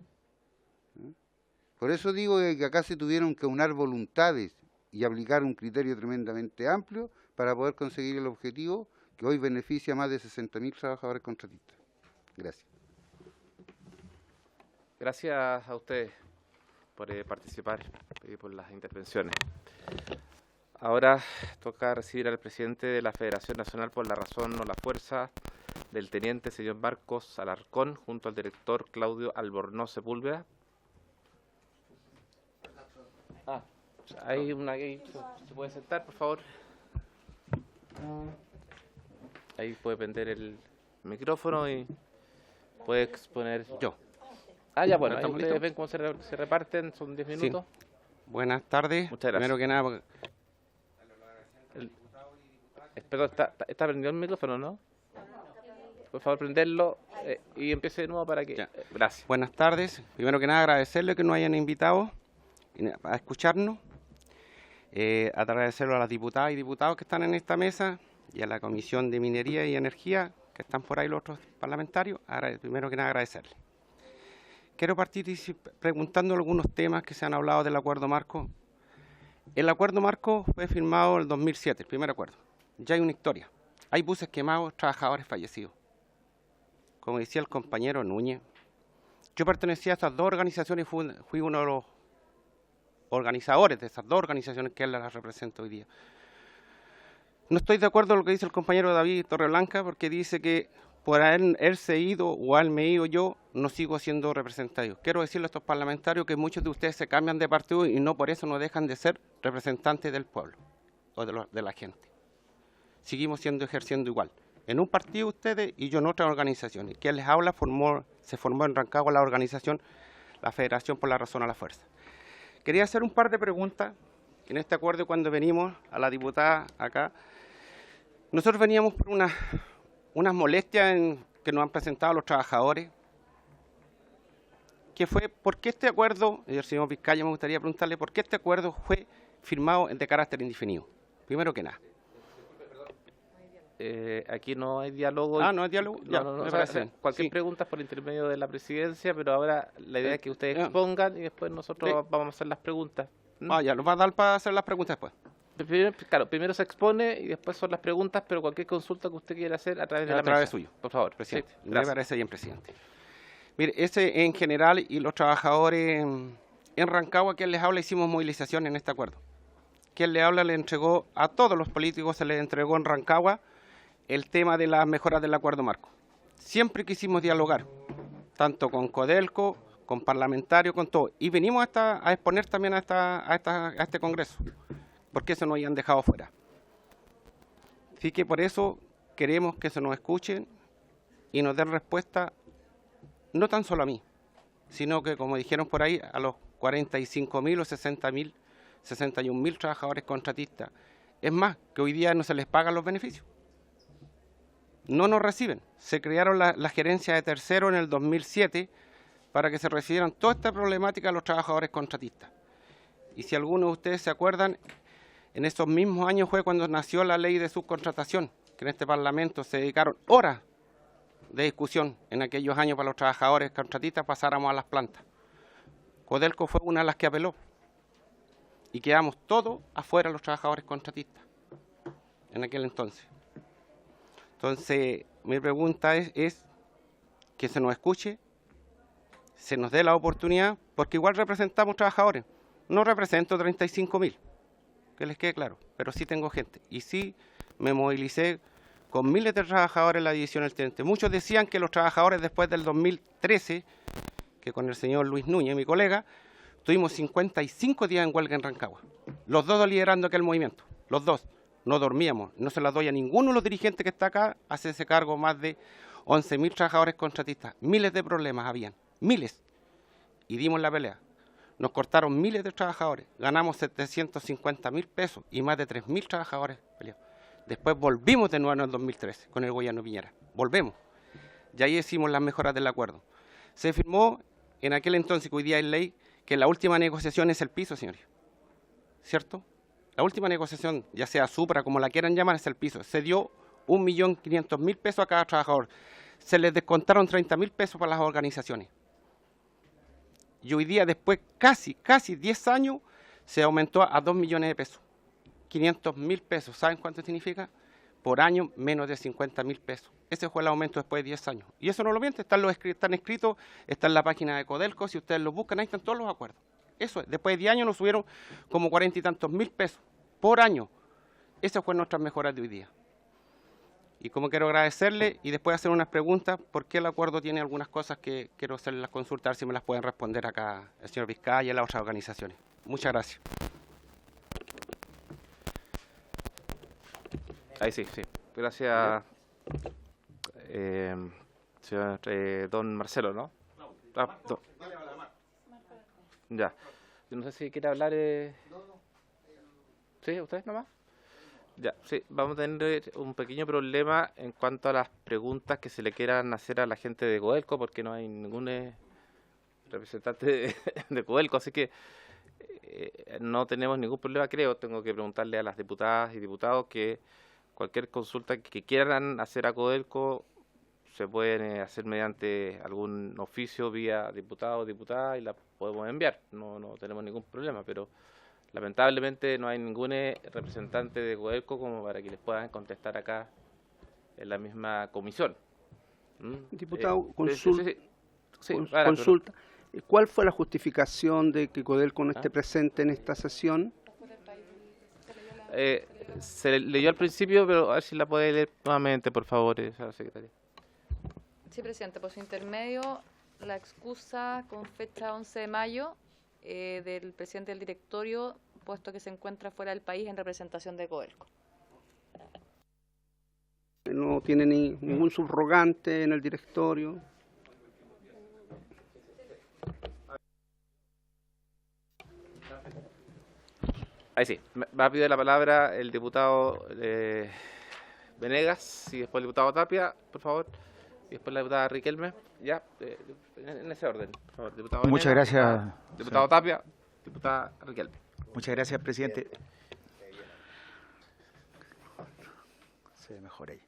Por eso digo que acá se tuvieron que unar voluntades y aplicar un criterio tremendamente amplio para poder conseguir el objetivo que hoy beneficia a más de 60.000 trabajadores contratistas. Gracias. Gracias a ustedes por participar y por las intervenciones. Ahora toca recibir al presidente de la Federación Nacional por la razón o la fuerza del teniente señor Marcos Alarcón, junto al director Claudio Albornoz Sepúlveda. Hay una ahí, ¿se puede sentar, por favor? Ahí puede prender el micrófono y puede exponer yo. Ya, bueno, ahí ustedes ven cómo se reparten, son 10 minutos. Sí. Buenas tardes. Muchas gracias. Primero que nada, Perdón, ¿está prendido el micrófono, no? por favor prenderlo y empiece de nuevo para que... gracias. Buenas tardes. Primero que nada agradecerle que nos hayan invitado a escucharnos. Agradecerlo a las diputadas y diputados que están en esta mesa y a la Comisión de Minería y Energía que están por ahí los otros parlamentarios. Primero que nada agradecerle. Quiero partir preguntando algunos temas que se han hablado del acuerdo marco. El acuerdo marco fue firmado en el 2007, el primer acuerdo. Ya hay una historia. Hay buses quemados, trabajadores fallecidos. Como decía el compañero Núñez, yo pertenecía a estas dos organizaciones y fui uno de los organizadores de esas dos organizaciones que él las representa hoy día. No estoy de acuerdo con lo que dice el compañero David Torreblanca, porque dice que por haberse ido o haberme ido yo, no sigo siendo representado. Quiero decirle a estos parlamentarios que muchos de ustedes se cambian de partido y no por eso no dejan de ser representantes del pueblo o de la gente. Seguimos ejerciendo igual. En un partido ustedes y yo en otras organizaciones. Quien les habla se formó en Rancagua la organización, la Federación por la Razón a la Fuerza. Quería hacer un par de preguntas. En este acuerdo, cuando venimos a la diputada acá, nosotros veníamos por unas molestias que nos han presentado los trabajadores, que fue, ¿por qué este acuerdo, el señor Vizcaya, me gustaría preguntarle, ¿por qué este acuerdo fue firmado de carácter indefinido? Primero que nada. Aquí no hay diálogo. No hay diálogo. Ya, no, cualquier pregunta es por intermedio de la presidencia, pero ahora la idea es que ustedes expongan y después nosotros vamos a hacer las preguntas. Ya, nos va a dar para hacer las preguntas después. Primero se expone y después son las preguntas, pero cualquier consulta que usted quiera hacer a través de la mesa. suyo. Por favor, presidente. Sí, me parece bien, presidente. Mire, ese en general y los trabajadores en Rancagua, quien les habla, hicimos movilización en este acuerdo. Quien le habla le entregó a todos los políticos, se les entregó en Rancagua el tema de las mejoras del acuerdo marco. Siempre quisimos dialogar, tanto con Codelco, con parlamentarios, con todo. Y venimos a exponer también a este Congreso, porque eso nos habían dejado fuera. Así que por eso queremos que se nos escuchen y nos den respuesta, no tan solo a mí, sino que, como dijeron por ahí, a los 45.000 o 60.000, 61.000 trabajadores contratistas. Es más, que hoy día no se les pagan los beneficios. No nos reciben. Se crearon la gerencia de tercero en el 2007 para que se recibieran toda esta problemática de los trabajadores contratistas. Y si algunos de ustedes se acuerdan, en esos mismos años fue cuando nació la ley de subcontratación, que en este Parlamento se dedicaron horas de discusión en aquellos años para los trabajadores contratistas pasáramos a las plantas. Codelco fue una de las que apeló y quedamos todos afuera los trabajadores contratistas en aquel entonces. Entonces, mi pregunta es que se nos escuche, se nos dé la oportunidad, porque igual representamos trabajadores. No represento 35.000, que les quede claro, pero sí tengo gente. Y sí me movilicé con miles de trabajadores en la división del Teniente. Muchos decían que los trabajadores después del 2013, que con el señor Luis Núñez, mi colega, tuvimos 55 días en huelga en Rancagua. Los dos liderando aquel movimiento, los dos. No dormíamos, no se las doy a ninguno de los dirigentes que está acá, hace ese cargo más de 11.000 trabajadores contratistas. Miles de problemas habían, miles. Y dimos la pelea. Nos cortaron miles de trabajadores, ganamos 750.000 pesos y más de 3.000 trabajadores peleados. Después volvimos de nuevo en el 2013 con el gobierno Piñera. Volvemos. Y ahí hicimos las mejoras del acuerdo. Se firmó en aquel entonces, que hoy día es ley, que la última negociación es el piso, señores. ¿Cierto? La última negociación, ya sea supra, como la quieran llamar, es el piso. Se dio 1.500.000 pesos a cada trabajador. Se les descontaron 30.000 pesos para las organizaciones. Y hoy día, después casi 10 años, se aumentó a 2 millones de pesos. 500.000 pesos. ¿Saben cuánto significa? Por año, menos de 50.000 pesos. Ese fue el aumento después de 10 años. Y eso no lo miente, están escritos, está en la página de Codelco. Si ustedes lo buscan, ahí están todos los acuerdos. Eso es, después de 10 años nos subieron como 40 y tantos mil pesos por año. Esas fueron nuestras mejoras de hoy día. Y como quiero agradecerle y después hacer unas preguntas, porque el acuerdo tiene algunas cosas que quiero hacerles consultar, si me las pueden responder acá el señor Vizcaya y las otras organizaciones. Muchas gracias. Ahí sí. Gracias, señor don Marcelo, ¿no? Ya. Yo no sé si quiere hablar... ¿Sí? ¿Usted nomás? Ya, sí, vamos a tener un pequeño problema en cuanto a las preguntas que se le quieran hacer a la gente de Codelco, porque no hay ningún representante de Codelco, así que no tenemos ningún problema, creo. Tengo que preguntarle a las diputadas y diputados que cualquier consulta que quieran hacer a Codelco se pueden hacer mediante algún oficio vía diputado o diputada y la podemos enviar. No tenemos ningún problema, pero lamentablemente no hay ningún representante de Codelco como para que les puedan contestar acá en la misma comisión. Diputado, sí, consulta. ¿Cuál fue la justificación de que Codelco no esté presente en esta sesión? Se leyó al principio, pero a ver si la puede leer nuevamente, por favor, señora secretaria. Sí, presidente, por su intermedio, la excusa con fecha 11 de mayo del presidente del directorio, puesto que se encuentra fuera del país en representación de Codelco. ¿No tiene ningún subrogante en el directorio? Ahí sí, va a pedir la palabra el diputado Venegas y después el diputado Tapia, por favor, y después la diputada Riquelme, ya, en ese orden, por favor. Diputado Venegas, muchas gracias. Diputado Tapia, diputada Riquelme. Muchas gracias, presidente. Se ve mejor ahí.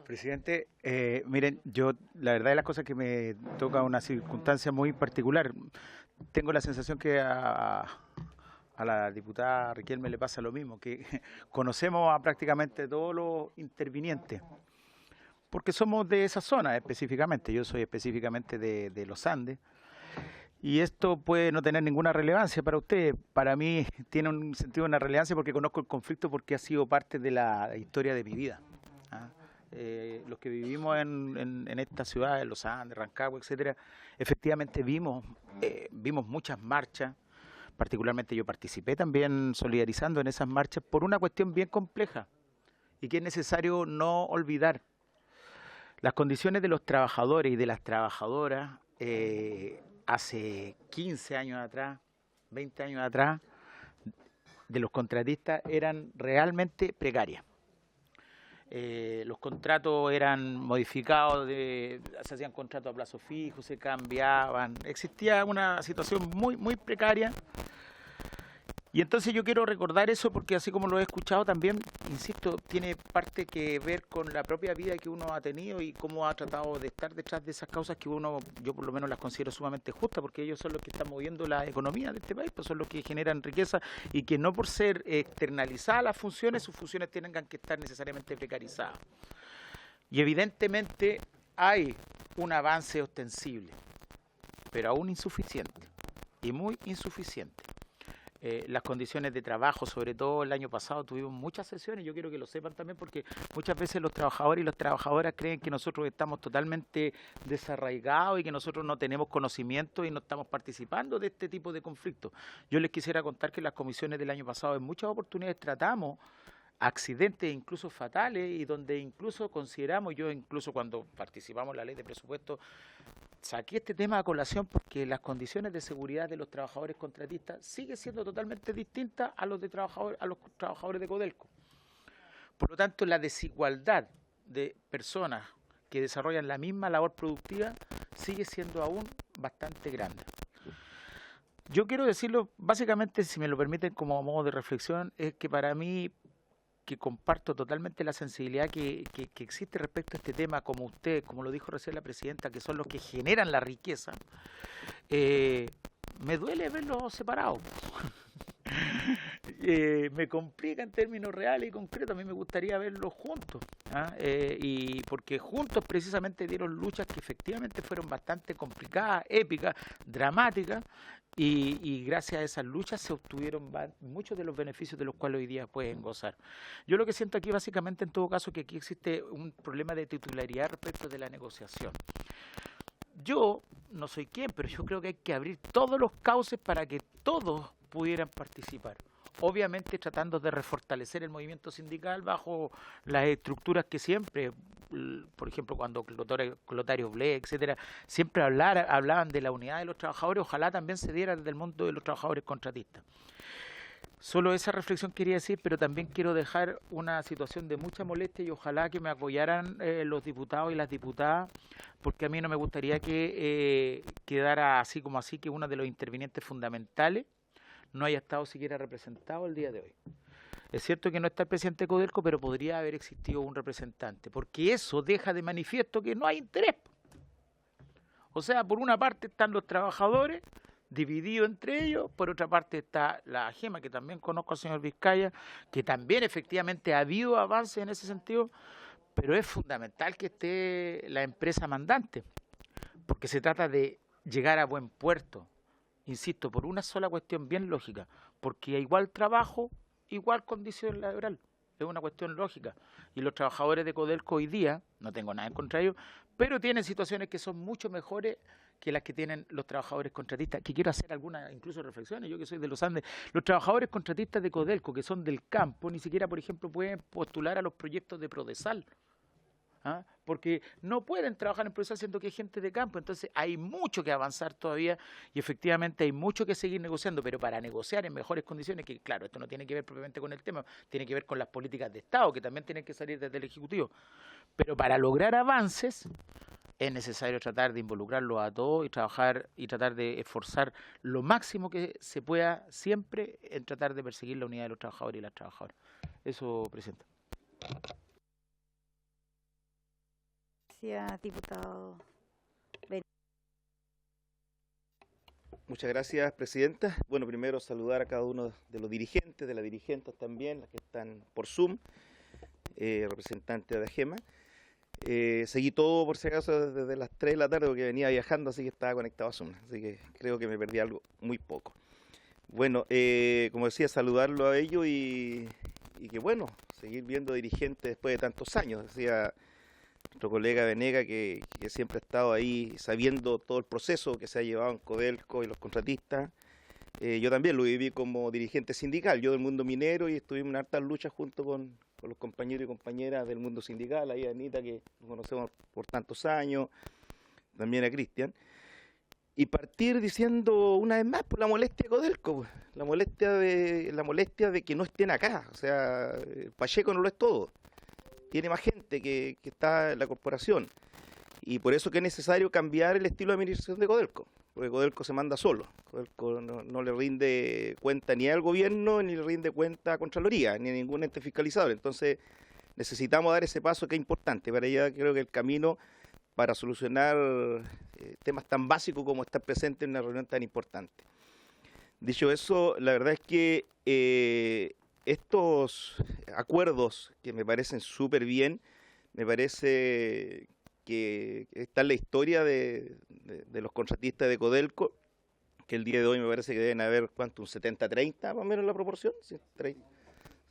Presidente, miren, yo la verdad de las cosas que me toca una circunstancia muy particular. Tengo la sensación que a la diputada Riquelme le pasa lo mismo, que conocemos a prácticamente todos los intervinientes, porque somos de esa zona específicamente. Yo soy específicamente de los Andes, y esto puede no tener ninguna relevancia para usted. Para mí tiene un sentido, una relevancia, porque conozco el conflicto, porque ha sido parte de la historia de mi vida. Los que vivimos en esta ciudad, en los Andes, Rancagua, etcétera, efectivamente vimos muchas marchas. Particularmente yo participé también solidarizando en esas marchas por una cuestión bien compleja y que es necesario no olvidar. Las condiciones de los trabajadores y de las trabajadoras hace 15 años atrás, 20 años atrás, de los contratistas eran realmente precarias. Los contratos eran modificados, se hacían contratos a plazo fijo, se cambiaban, existía una situación muy, muy precaria. Y entonces yo quiero recordar eso, porque así como lo he escuchado también, insisto, tiene parte que ver con la propia vida que uno ha tenido y cómo ha tratado de estar detrás de esas causas que yo por lo menos las considero sumamente justas, porque ellos son los que están moviendo la economía de este país, pues son los que generan riqueza, y que no por ser externalizadas las funciones, sus funciones tengan que estar necesariamente precarizadas. Y evidentemente hay un avance ostensible, pero aún insuficiente, y muy insuficiente. Las condiciones de trabajo, sobre todo el año pasado tuvimos muchas sesiones, yo quiero que lo sepan también, porque muchas veces los trabajadores y las trabajadoras creen que nosotros estamos totalmente desarraigados y que nosotros no tenemos conocimiento y no estamos participando de este tipo de conflictos. Yo les quisiera contar que en las comisiones del año pasado en muchas oportunidades tratamos accidentes incluso fatales, y donde incluso consideramos, yo incluso cuando participamos en la ley de presupuesto, saqué este tema a colación, porque las condiciones de seguridad de los trabajadores contratistas siguen siendo totalmente distintas a los trabajadores de Codelco. Por lo tanto, la desigualdad de personas que desarrollan la misma labor productiva sigue siendo aún bastante grande. Yo quiero decirlo básicamente, si me lo permiten como modo de reflexión, es que para mí, que comparto totalmente la sensibilidad que existe respecto a este tema, como usted, como lo dijo recién la presidenta, que son los que generan la riqueza, me duele verlos separados. Me complica en términos reales y concretos. A mí me gustaría verlos juntos, y porque juntos precisamente dieron luchas que efectivamente fueron bastante complicadas, épicas, dramáticas, y gracias a esas luchas se obtuvieron muchos de los beneficios de los cuales hoy día pueden gozar. Yo lo que siento aquí básicamente, en todo caso, que aquí existe un problema de titularidad respecto de la negociación. Yo no soy quien, pero yo creo que hay que abrir todos los cauces para que todos pudieran participar. Obviamente tratando de refortalecer el movimiento sindical bajo las estructuras que siempre, por ejemplo, cuando Clotario Blé, etcétera, siempre hablaban de la unidad de los trabajadores. Ojalá también se diera desde el mundo de los trabajadores contratistas. Solo esa reflexión quería decir, pero también quiero dejar una situación de mucha molestia y ojalá que me apoyaran los diputados y las diputadas, porque a mí no me gustaría que quedara así como así, que uno de los intervinientes fundamentales no haya estado siquiera representado el día de hoy. Es cierto que no está el presidente Codelco, pero podría haber existido un representante, porque eso deja de manifiesto que no hay interés. O sea, por una parte están los trabajadores, dividido entre ellos, por otra parte está la AGEMA, que también conozco al señor Vizcaya, que también efectivamente ha habido avances en ese sentido, pero es fundamental que esté la empresa mandante, porque se trata de llegar a buen puerto, insisto, por una sola cuestión bien lógica, porque igual trabajo, igual condición laboral, es una cuestión lógica, y los trabajadores de Codelco hoy día, no tengo nada en contra de ellos, pero tienen situaciones que son mucho mejores que las que tienen los trabajadores contratistas, que quiero hacer algunas incluso reflexiones, yo que soy de los Andes, los trabajadores contratistas de Codelco, que son del campo, ni siquiera, por ejemplo, pueden postular a los proyectos de Prodesal, ¿ah? Porque no pueden trabajar en Prodesal siendo que hay gente de campo, entonces hay mucho que avanzar todavía y efectivamente hay mucho que seguir negociando, pero para negociar en mejores condiciones, que claro, esto no tiene que ver propiamente con el tema, tiene que ver con las políticas de Estado, que también tienen que salir desde el Ejecutivo, pero para lograr avances es necesario tratar de involucrarlos a todos y trabajar y tratar de esforzar lo máximo que se pueda siempre en tratar de perseguir la unidad de los trabajadores y las trabajadoras. Eso, presidente. Gracias, diputado. Muchas gracias, presidenta. Bueno, primero saludar a cada uno de los dirigentes, de las dirigentes también, las que están por Zoom, representantes de AGEMA. Seguí todo, por si acaso, desde las 3 de la tarde, porque venía viajando, así que estaba conectado a Zoom. Así que creo que me perdí algo muy poco. Bueno, como decía, saludarlo a ellos y que, bueno, seguir viendo dirigentes después de tantos años. Decía nuestro colega Venega que siempre ha estado ahí sabiendo todo el proceso que se ha llevado en Codelco y los contratistas. Yo también lo viví como dirigente sindical, yo del mundo minero, y estuvimos en hartas luchas junto con los compañeros y compañeras del mundo sindical, ahí a Anita, que nos conocemos por tantos años, también a Cristian, y partir diciendo una vez más por la molestia de Codelco, pues, la molestia de que no estén acá. O sea, Pacheco no lo es todo, tiene más gente que está en la corporación, y por eso que es necesario cambiar el estilo de administración de Codelco, porque Codelco se manda solo. Codelco no le rinde cuenta ni al gobierno, ni le rinde cuenta a Contraloría, ni a ningún ente fiscalizador. Entonces necesitamos dar ese paso que es importante. Para allá creo que el camino para solucionar temas tan básicos como estar presente en una reunión tan importante. Dicho eso, la verdad es que estos acuerdos que me parecen súper bien, me parece que está en la historia de los contratistas de Codelco, que el día de hoy me parece que deben haber, ¿cuánto? Un 70-30 más o menos la proporción.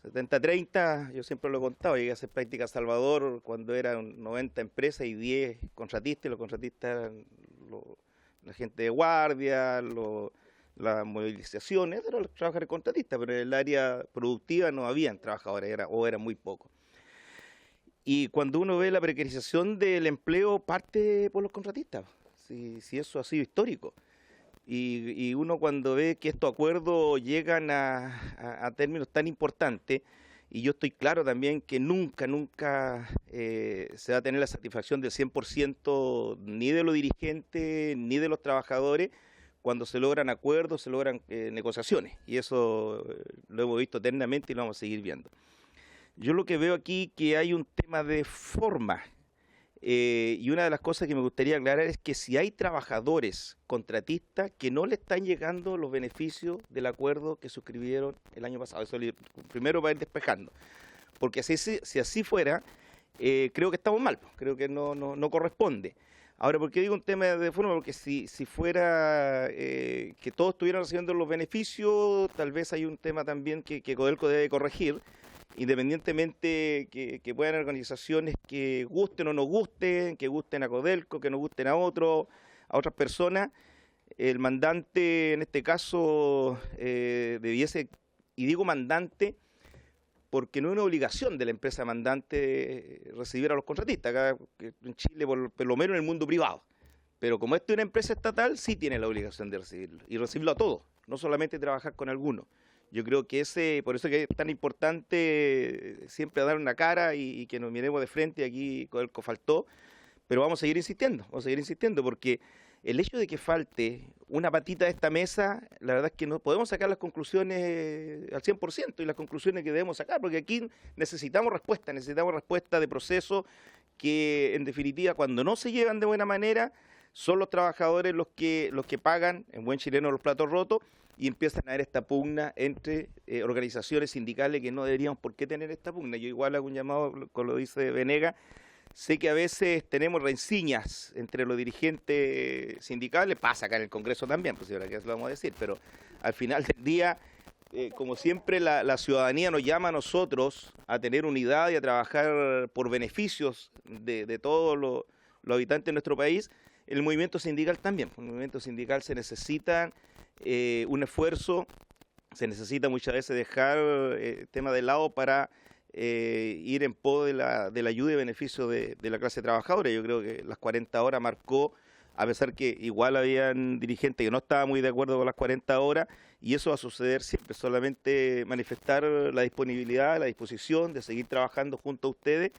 70-30, yo siempre lo he contado, llegué a hacer práctica a Salvador cuando eran 90 empresas y 10 contratistas, y los contratistas eran la gente de guardia, las movilizaciones, eran los trabajadores contratistas, pero en el área productiva no habían trabajadores, eran muy pocos. Y cuando uno ve la precarización del empleo, parte por los contratistas, si eso ha sido histórico. Y uno cuando ve que estos acuerdos llegan a términos tan importantes, y yo estoy claro también que nunca se va a tener la satisfacción del 100% ni de los dirigentes ni de los trabajadores cuando se logran acuerdos, se logran negociaciones. Y eso lo hemos visto eternamente y lo vamos a seguir viendo. Yo lo que veo aquí que hay un tema de forma, y una de las cosas que me gustaría aclarar es que si hay trabajadores contratistas que no le están llegando los beneficios del acuerdo que suscribieron el año pasado, eso primero para ir despejando, porque si así fuera, creo que estamos mal, creo que no corresponde. Ahora, ¿por qué digo un tema de forma? Porque si fuera que todos estuvieran recibiendo los beneficios, tal vez hay un tema también que Codelco debe corregir, independientemente que puedan haber organizaciones que gusten o no gusten, que gusten a Codelco, que no gusten a otras personas. El mandante, en este caso, debiese, y digo mandante, porque no es una obligación de la empresa mandante recibir a los contratistas, acá en Chile, por lo menos en el mundo privado. Pero como esto es una empresa estatal, sí tiene la obligación de recibirlo, y recibirlo a todos, no solamente trabajar con algunos. Yo creo que por eso que es tan importante siempre dar una cara y que nos miremos de frente. Aquí Codelco faltó, pero vamos a seguir insistiendo, porque el hecho de que falte una patita de esta mesa, la verdad es que no podemos sacar las conclusiones al 100% y las conclusiones que debemos sacar, porque aquí necesitamos respuesta de proceso que, en definitiva, cuando no se llevan de buena manera, son los trabajadores los que pagan, en buen chileno, los platos rotos, y empiezan a haber esta pugna entre organizaciones sindicales que no deberíamos por qué tener esta pugna. Yo igual hago un llamado, con lo dice Venega, sé que a veces tenemos rencillas entre los dirigentes sindicales, pasa acá en el Congreso también, pues ahora que lo vamos a decir, pero al final del día, como siempre, la ciudadanía nos llama a nosotros a tener unidad y a trabajar por beneficios de todos los habitantes de nuestro país. El movimiento sindical también, el movimiento sindical se necesita un esfuerzo, se necesita muchas veces dejar el tema de lado para ir en pos de la ayuda y beneficio de la clase trabajadora. Yo creo que las 40 horas marcó, a pesar que igual habían dirigentes que no estaban muy de acuerdo con las 40 horas, y eso va a suceder siempre, solamente manifestar la disponibilidad, la disposición de seguir trabajando junto a ustedes,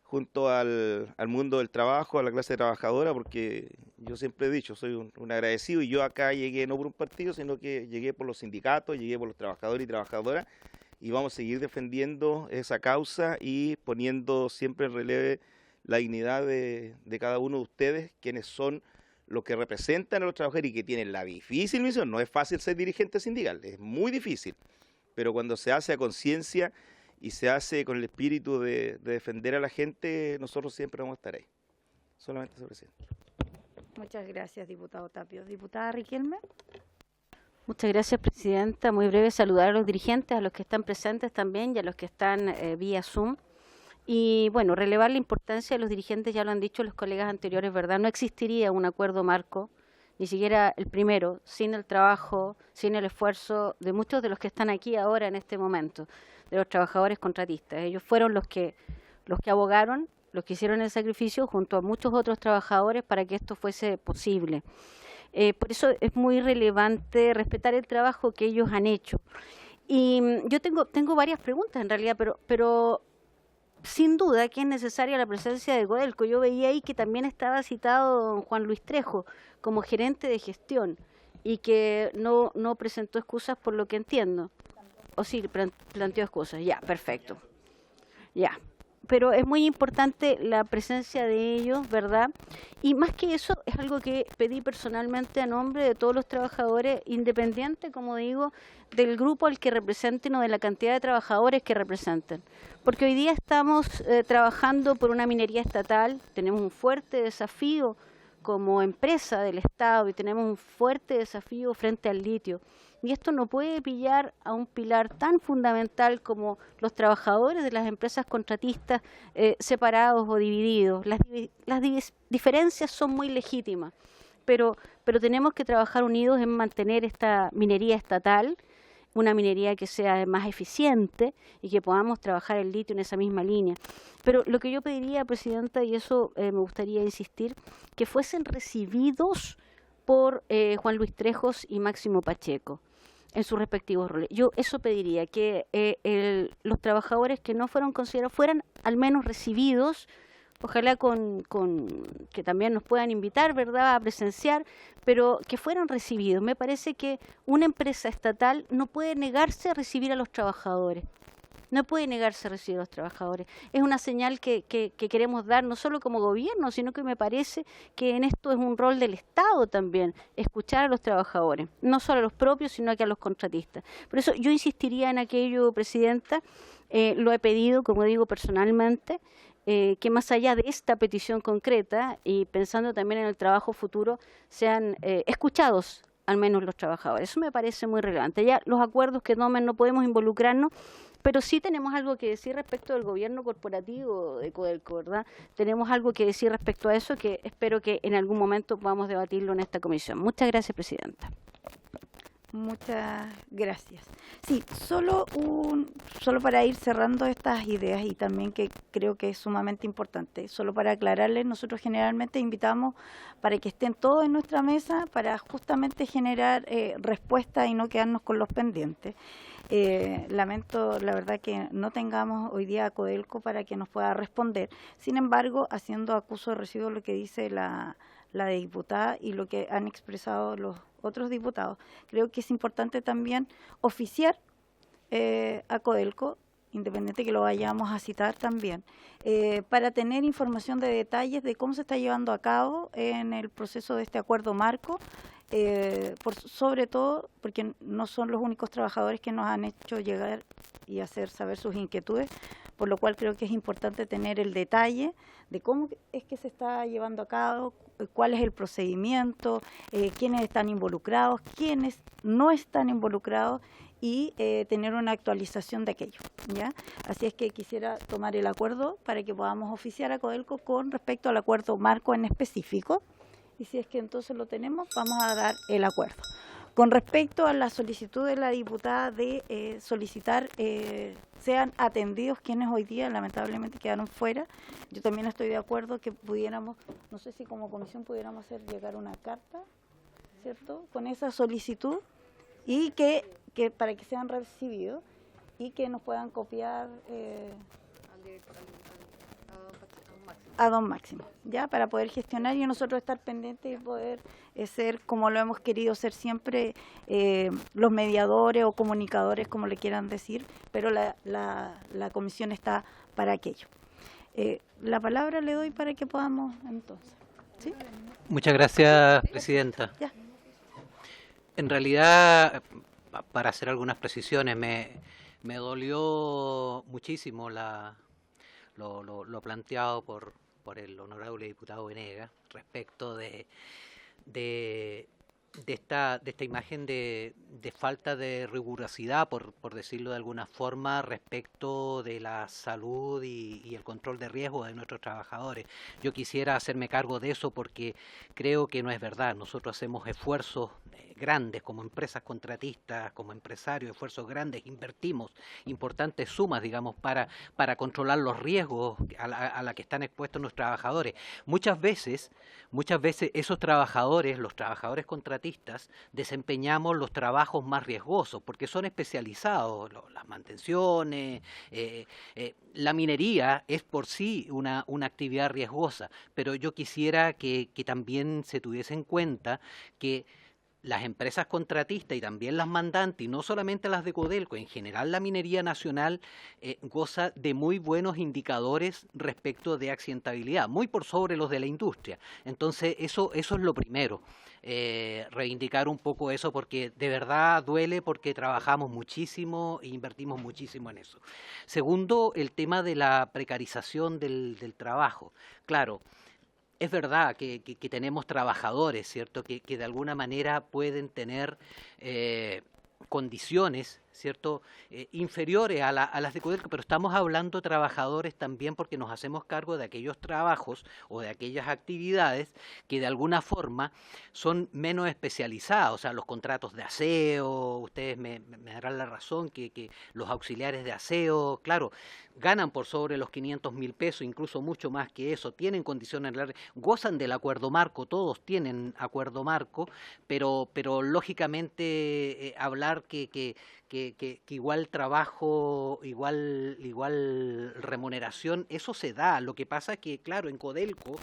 junto al mundo del trabajo, a la clase trabajadora, porque yo siempre he dicho, soy un agradecido, y yo acá llegué no por un partido, sino que llegué por los sindicatos, llegué por los trabajadores y trabajadoras, y vamos a seguir defendiendo esa causa y poniendo siempre en relieve la dignidad de cada uno de ustedes, quienes son los que representan a los trabajadores y que tienen la difícil misión. No es fácil ser dirigente sindical, es muy difícil, pero cuando se hace a conciencia y se hace con el espíritu de defender a la gente, nosotros siempre vamos a estar ahí. Solamente eso, presidente. Muchas gracias, diputado Tapio. Diputada Riquelme. Muchas gracias, presidenta. Muy breve, saludar a los dirigentes, a los que están presentes también y a los que están vía Zoom. Y bueno, relevar la importancia de los dirigentes, ya lo han dicho los colegas anteriores, ¿verdad? No existiría un acuerdo marco, ni siquiera el primero, sin el trabajo, sin el esfuerzo de muchos de los que están aquí ahora en este momento, de los trabajadores contratistas. Ellos fueron los que abogaron, los que hicieron el sacrificio junto a muchos otros trabajadores para que esto fuese posible. Por eso es muy relevante respetar el trabajo que ellos han hecho. Y yo tengo varias preguntas en realidad, pero sin duda que es necesaria la presencia de Codelco. Yo veía ahí que también estaba citado don Juan Luis Trejo como gerente de gestión y que no presentó excusas por lo que entiendo. O sí, planteó excusas. Ya, perfecto. Ya. Pero es muy importante la presencia de ellos, ¿verdad? Y más que eso, es algo que pedí personalmente a nombre de todos los trabajadores, independiente, como digo, del grupo al que representen o de la cantidad de trabajadores que representen. Porque hoy día estamos trabajando por una minería estatal, tenemos un fuerte desafío como empresa del Estado y tenemos un fuerte desafío frente al litio. Y esto no puede pillar a un pilar tan fundamental como los trabajadores de las empresas contratistas separados o divididos. Las diferencias son muy legítimas, pero tenemos que trabajar unidos en mantener esta minería estatal, una minería que sea más eficiente y que podamos trabajar el litio en esa misma línea. Pero lo que yo pediría, presidenta, y eso me gustaría insistir, que fuesen recibidos por Juan Luis Trejos y Máximo Pacheco en sus respectivos roles. Yo eso pediría, que los trabajadores que no fueron considerados fueran al menos recibidos, ojalá con que también nos puedan invitar, ¿verdad?, a presenciar, pero que fueran recibidos. Me parece que una empresa estatal no puede negarse a recibir a los trabajadores. No puede negarse a recibir a los trabajadores. Es una señal que queremos dar no solo como gobierno, sino que me parece que en esto es un rol del Estado también, escuchar a los trabajadores, no solo a los propios, sino que a los contratistas. Por eso yo insistiría en aquello, presidenta, lo he pedido, como digo, personalmente, que más allá de esta petición concreta y pensando también en el trabajo futuro, sean escuchados al menos los trabajadores. Eso me parece muy relevante. Ya los acuerdos que tomen no podemos involucrarnos, pero sí tenemos algo que decir respecto del gobierno corporativo de Codelco, ¿verdad? Tenemos algo que decir respecto a eso que espero que en algún momento podamos debatirlo en esta comisión. Muchas gracias, presidenta. Muchas gracias. Sí, solo para ir cerrando estas ideas y también que creo que es sumamente importante, solo para aclararles, nosotros generalmente invitamos para que estén todos en nuestra mesa para justamente generar respuestas y no quedarnos con los pendientes. Lamento, la verdad, que no tengamos hoy día a Codelco para que nos pueda responder. Sin embargo, haciendo acuso de recibo lo que dice la diputada y lo que han expresado los otros diputados, creo que es importante también oficiar a Codelco, independiente que lo vayamos a citar también, para tener información de detalles de cómo se está llevando a cabo en el proceso de este acuerdo marco, sobre todo porque no son los únicos trabajadores que nos han hecho llegar y hacer saber sus inquietudes, por lo cual creo que es importante tener el detalle de cómo es que se está llevando a cabo, cuál es el procedimiento, quiénes están involucrados, quiénes no están involucrados y tener una actualización de aquello, ¿ya? Así es que quisiera tomar el acuerdo para que podamos oficiar a Codelco con respecto al acuerdo marco en específico, y si es que entonces lo tenemos, vamos a dar el acuerdo. Con respecto a la solicitud de la diputada de solicitar sean atendidos quienes hoy día lamentablemente quedaron fuera, yo también estoy de acuerdo que pudiéramos, no sé si como comisión pudiéramos hacer llegar una carta, ¿cierto?, con esa solicitud y que para que sean recibidos y que nos puedan copiar a don Máximo, ya, para poder gestionar y nosotros estar pendientes y poder ser, como lo hemos querido ser siempre, los mediadores o comunicadores, como le quieran decir, pero la comisión está para aquello. La palabra le doy para que podamos, entonces. ¿Sí? Muchas gracias, presidenta. Ya. En realidad, para hacer algunas precisiones, me dolió muchísimo lo planteado por el honorable diputado Venegas respecto de esta imagen de falta de rigurosidad, por decirlo de alguna forma, respecto de la salud y el control de riesgo de nuestros trabajadores. Yo quisiera hacerme cargo de eso porque creo que no es verdad. Nosotros hacemos esfuerzos grandes como empresas contratistas, como empresarios, esfuerzos grandes, invertimos importantes sumas, digamos, para controlar los riesgos a la que están expuestos nuestros trabajadores. Muchas veces esos trabajadores, los trabajadores contratistas, desempeñamos los trabajos más riesgosos porque son especializados, las mantenciones, la minería es por sí una actividad riesgosa, pero yo quisiera que también se tuviese en cuenta que las empresas contratistas y también las mandantes, y no solamente las de Codelco, en general la minería nacional goza de muy buenos indicadores respecto de accidentabilidad, muy por sobre los de la industria. Entonces eso es lo primero, reivindicar un poco eso porque de verdad duele porque trabajamos muchísimo e invertimos muchísimo en eso. Segundo, el tema de la precarización del trabajo. Claro, es verdad que tenemos trabajadores, ¿cierto?, que de alguna manera pueden tener condiciones, ¿cierto?, inferiores a las de Codelco, pero estamos hablando de trabajadores también porque nos hacemos cargo de aquellos trabajos o de aquellas actividades que de alguna forma son menos especializadas, o sea, los contratos de aseo, ustedes me darán la razón que los auxiliares de aseo, claro, ganan por sobre los 500.000 pesos, incluso mucho más que eso, tienen condiciones, gozan del acuerdo marco, todos tienen acuerdo marco, pero lógicamente hablar que igual trabajo, igual remuneración, eso se da. Lo que pasa es que, claro, en Codelco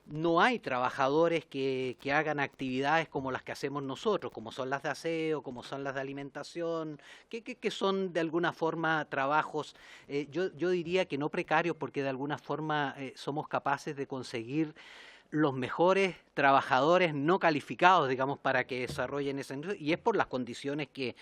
no hay trabajadores que hagan actividades como las que hacemos nosotros, como son las de aseo, como son las de alimentación, que son de alguna forma trabajos, yo diría que no precarios, porque de alguna forma somos capaces de conseguir los mejores trabajadores no calificados, digamos, para que desarrollen esa industria, y es por las condiciones que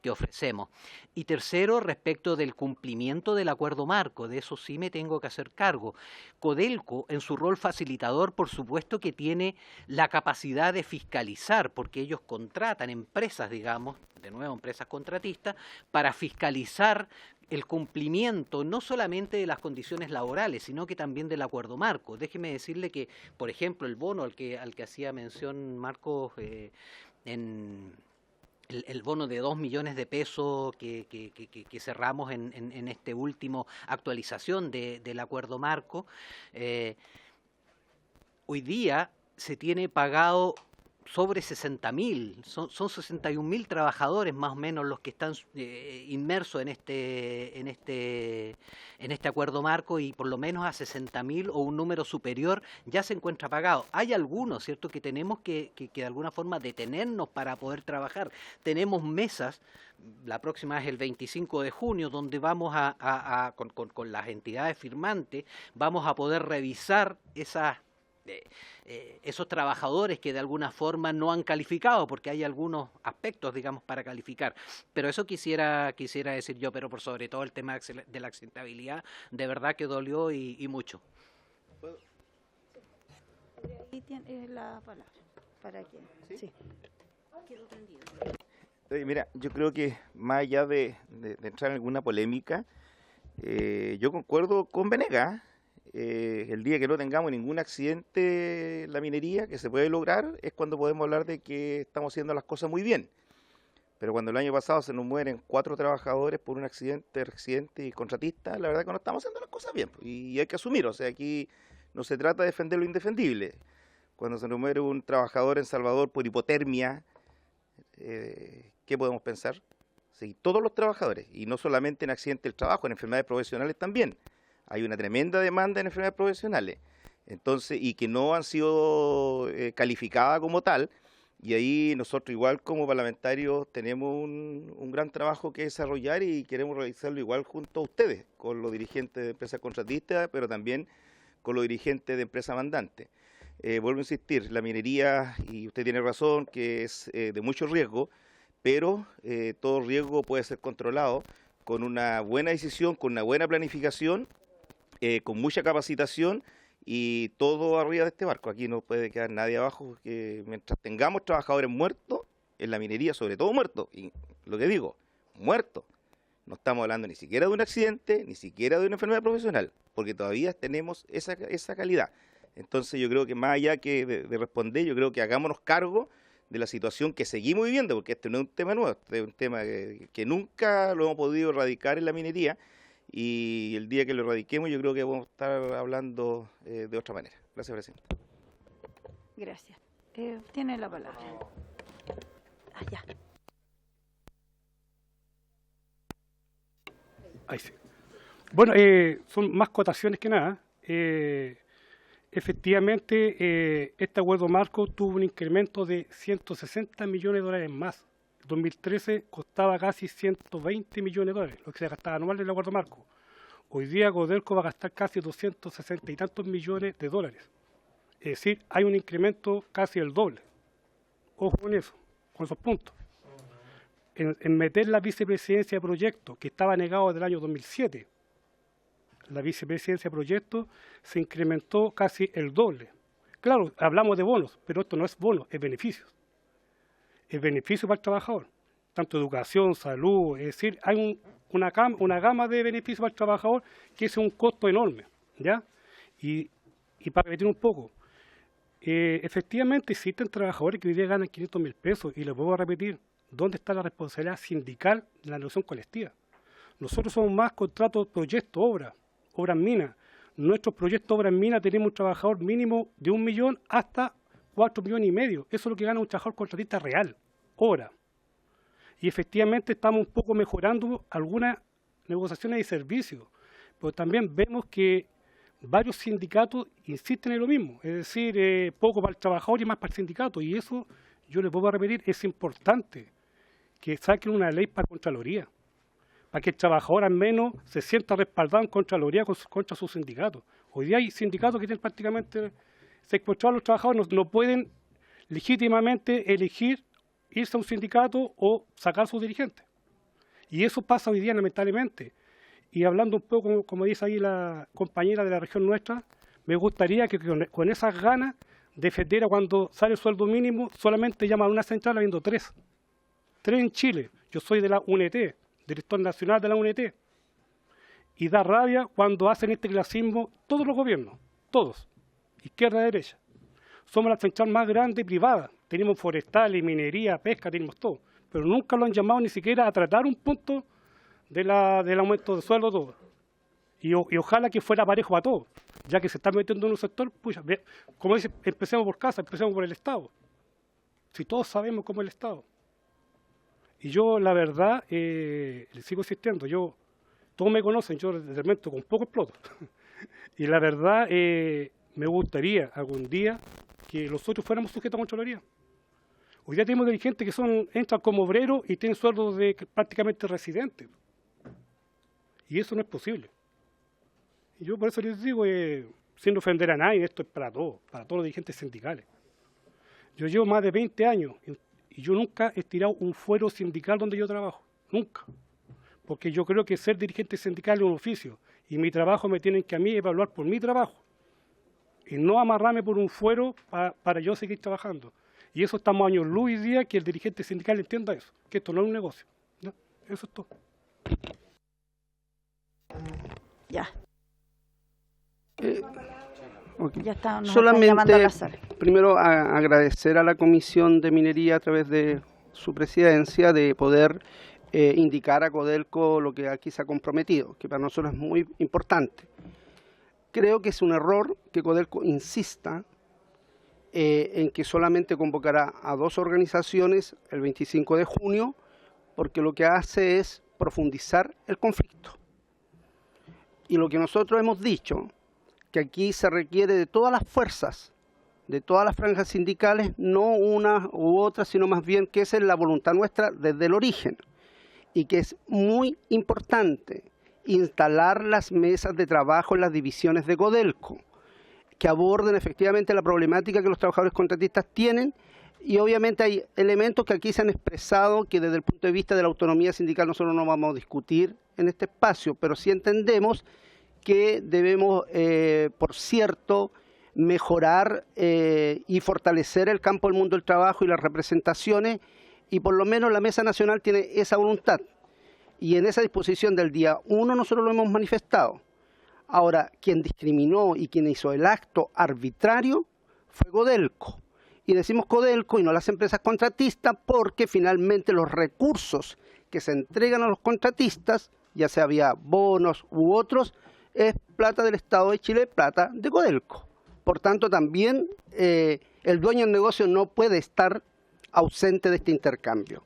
que ofrecemos. Y tercero, respecto del cumplimiento del acuerdo marco, de eso sí me tengo que hacer cargo. Codelco, en su rol facilitador, por supuesto que tiene la capacidad de fiscalizar, porque ellos contratan empresas, digamos, de nuevo empresas contratistas, para fiscalizar el cumplimiento no solamente de las condiciones laborales, sino que también del acuerdo marco. Déjeme decirle que, por ejemplo, el bono al que hacía mención Marcos, el bono de 2 millones de pesos que cerramos en este último actualización del acuerdo marco, hoy día se tiene pagado sobre 60.000, son 61.000 trabajadores más o menos los que están inmersos en este acuerdo marco, y por lo menos a 60.000 o un número superior ya se encuentra pagado. Hay algunos, ¿cierto?, que tenemos que de alguna forma detenernos para poder trabajar. Tenemos mesas, la próxima es el 25 de junio, donde vamos con las entidades firmantes, vamos a poder revisar esos trabajadores que de alguna forma no han calificado, porque hay algunos aspectos, digamos, para calificar. Pero eso quisiera decir yo, pero por sobre todo el tema de la accidentabilidad, de verdad que dolió y mucho. Ahí tiene la palabra. ¿Para quién? Sí. Mira, yo creo que más allá de entrar en alguna polémica, yo concuerdo con Venegas. El día que no tengamos ningún accidente en la minería, que se puede lograr, es cuando podemos hablar de que estamos haciendo las cosas muy bien. Pero cuando el año pasado se nos mueren 4 trabajadores por un accidente y contratista, la verdad es que no estamos haciendo las cosas bien. Y hay que asumir, o sea, aquí no se trata de defender lo indefendible. Cuando se nos muere un trabajador en Salvador por hipotermia, ¿qué podemos pensar? Sí, todos los trabajadores, y no solamente en accidentes del trabajo, en enfermedades profesionales también. Hay una tremenda demanda en enfermedades profesionales, entonces, y que no han sido calificadas como tal, y ahí nosotros igual como parlamentarios tenemos un gran trabajo que desarrollar y queremos realizarlo igual junto a ustedes, con los dirigentes de empresas contratistas, pero también con los dirigentes de empresas mandantes. Vuelvo a insistir, la minería, y usted tiene razón, que es de mucho riesgo, pero todo riesgo puede ser controlado con una buena decisión, con una buena planificación, con mucha capacitación y todo arriba de este barco. Aquí no puede quedar nadie abajo, porque mientras tengamos trabajadores muertos, en la minería sobre todo muertos, y lo que digo, muertos, no estamos hablando ni siquiera de un accidente, ni siquiera de una enfermedad profesional, porque todavía tenemos esa calidad. Entonces yo creo que más allá que de responder, yo creo que hagámonos cargo de la situación que seguimos viviendo, porque este no es un tema nuevo, este es un tema que nunca lo hemos podido erradicar en la minería, y el día que lo erradiquemos yo creo que vamos a estar hablando de otra manera. Gracias, presidente. Gracias. Tiene la palabra. Allá. Ahí sí. Bueno, son más cotaciones que nada. Efectivamente, este acuerdo marco tuvo un incremento de 160 millones de dólares más. En 2013 costaba casi 120 millones de dólares, lo que se gastaba anual en el acuerdo marco. Hoy día Codelco va a gastar casi 260 y tantos millones de dólares. Es decir, hay un incremento casi el doble. Ojo con eso, con esos puntos. En meter la vicepresidencia de proyecto, que estaba negado desde el año 2007, la vicepresidencia de proyecto se incrementó casi el doble. Claro, hablamos de bonos, pero esto no es bono, es beneficios. Es beneficio para el trabajador, tanto educación, salud, es decir, hay una gama de beneficios para el trabajador que es un costo enorme, ¿ya? Y para repetir un poco, efectivamente existen trabajadores que hoy día ganan 500.000 pesos, y les vuelvo a repetir, ¿dónde está la responsabilidad sindical de la negociación colectiva? Nosotros somos más contratos, proyectos, obras minas. Nuestros proyectos obras minas tenemos un trabajador mínimo de 1 millón hasta 4,5 millones. Eso es lo que gana un trabajador contratista real, obra. Y efectivamente estamos un poco mejorando algunas negociaciones de servicios, pero también vemos que varios sindicatos insisten en lo mismo, es decir, poco para el trabajador y más para el sindicato, y eso, yo les vuelvo a repetir, es importante que saquen una ley para Contraloría, para que el trabajador al menos se sienta respaldado en Contraloría contra sus sindicatos. Hoy día hay sindicatos que tienen prácticamente secuestrados a los trabajadores, no pueden legítimamente elegir irse a un sindicato o sacar a sus dirigentes. Y eso pasa hoy día, lamentablemente. Y hablando un poco, como dice ahí la compañera de la región nuestra, me gustaría que con esas ganas defendiera cuando sale el sueldo mínimo, solamente llaman a una central habiendo 3. 3 en Chile. Yo soy de la UNT, director nacional de la UNT. Y da rabia cuando hacen este clasismo todos los gobiernos, todos, izquierda y derecha. Somos la central más grande privada. Tenemos forestales, minería, pesca, tenemos todo. Pero nunca lo han llamado ni siquiera a tratar un punto del aumento de sueldo todo. Y ojalá que fuera parejo para todos, ya que se está metiendo en un sector, pues, como dice, empecemos por casa, empecemos por el Estado. Si todos sabemos cómo es el Estado. Y yo, la verdad, le sigo insistiendo, todos me conocen, yo de momento con poco exploto. Y la verdad, me gustaría algún día que nosotros fuéramos sujetos a Contraloría. Hoy día tenemos dirigentes que entran como obreros y tienen sueldos de prácticamente residentes. Y eso no es posible. Y yo por eso les digo, sin ofender a nadie, esto es para todos los dirigentes sindicales. Yo llevo más de 20 años y yo nunca he tirado un fuero sindical donde yo trabajo. Nunca. Porque yo creo que ser dirigente sindical es un oficio. Y mi trabajo me tienen que a mí evaluar por mi trabajo. Y no amarrarme por un fuero para yo seguir trabajando. Y eso estamos años luz y día que el dirigente sindical entienda eso, que esto no es un negocio. ¿No? Eso es todo. Ya. Okay. Ya está, nos están solamente, llamando a la sala. primero, agradecer a la Comisión de Minería a través de su presidencia de poder indicar a Codelco lo que aquí se ha comprometido, que para nosotros es muy importante. Creo que es un error que Codelco insista en que solamente convocará a 2 organizaciones el 25 de junio, porque lo que hace es profundizar el conflicto. Y lo que nosotros hemos dicho, que aquí se requiere de todas las fuerzas, de todas las franjas sindicales, no una u otra, sino más bien que esa es la voluntad nuestra desde el origen. Y que es muy importante instalar las mesas de trabajo en las divisiones de Codelco, que aborden efectivamente la problemática que los trabajadores contratistas tienen, y obviamente hay elementos que aquí se han expresado que desde el punto de vista de la autonomía sindical nosotros no vamos a discutir en este espacio, pero sí entendemos que debemos, por cierto, mejorar y fortalecer el campo del mundo del trabajo y las representaciones, y por lo menos la Mesa Nacional tiene esa voluntad. Y en esa disposición del día 1 nosotros lo hemos manifestado. Ahora, quien discriminó y quien hizo el acto arbitrario fue Codelco. Y decimos Codelco y no las empresas contratistas porque finalmente los recursos que se entregan a los contratistas, ya sea vía bonos u otros, es plata del Estado de Chile, plata de Codelco. Por tanto, también el dueño del negocio no puede estar ausente de este intercambio.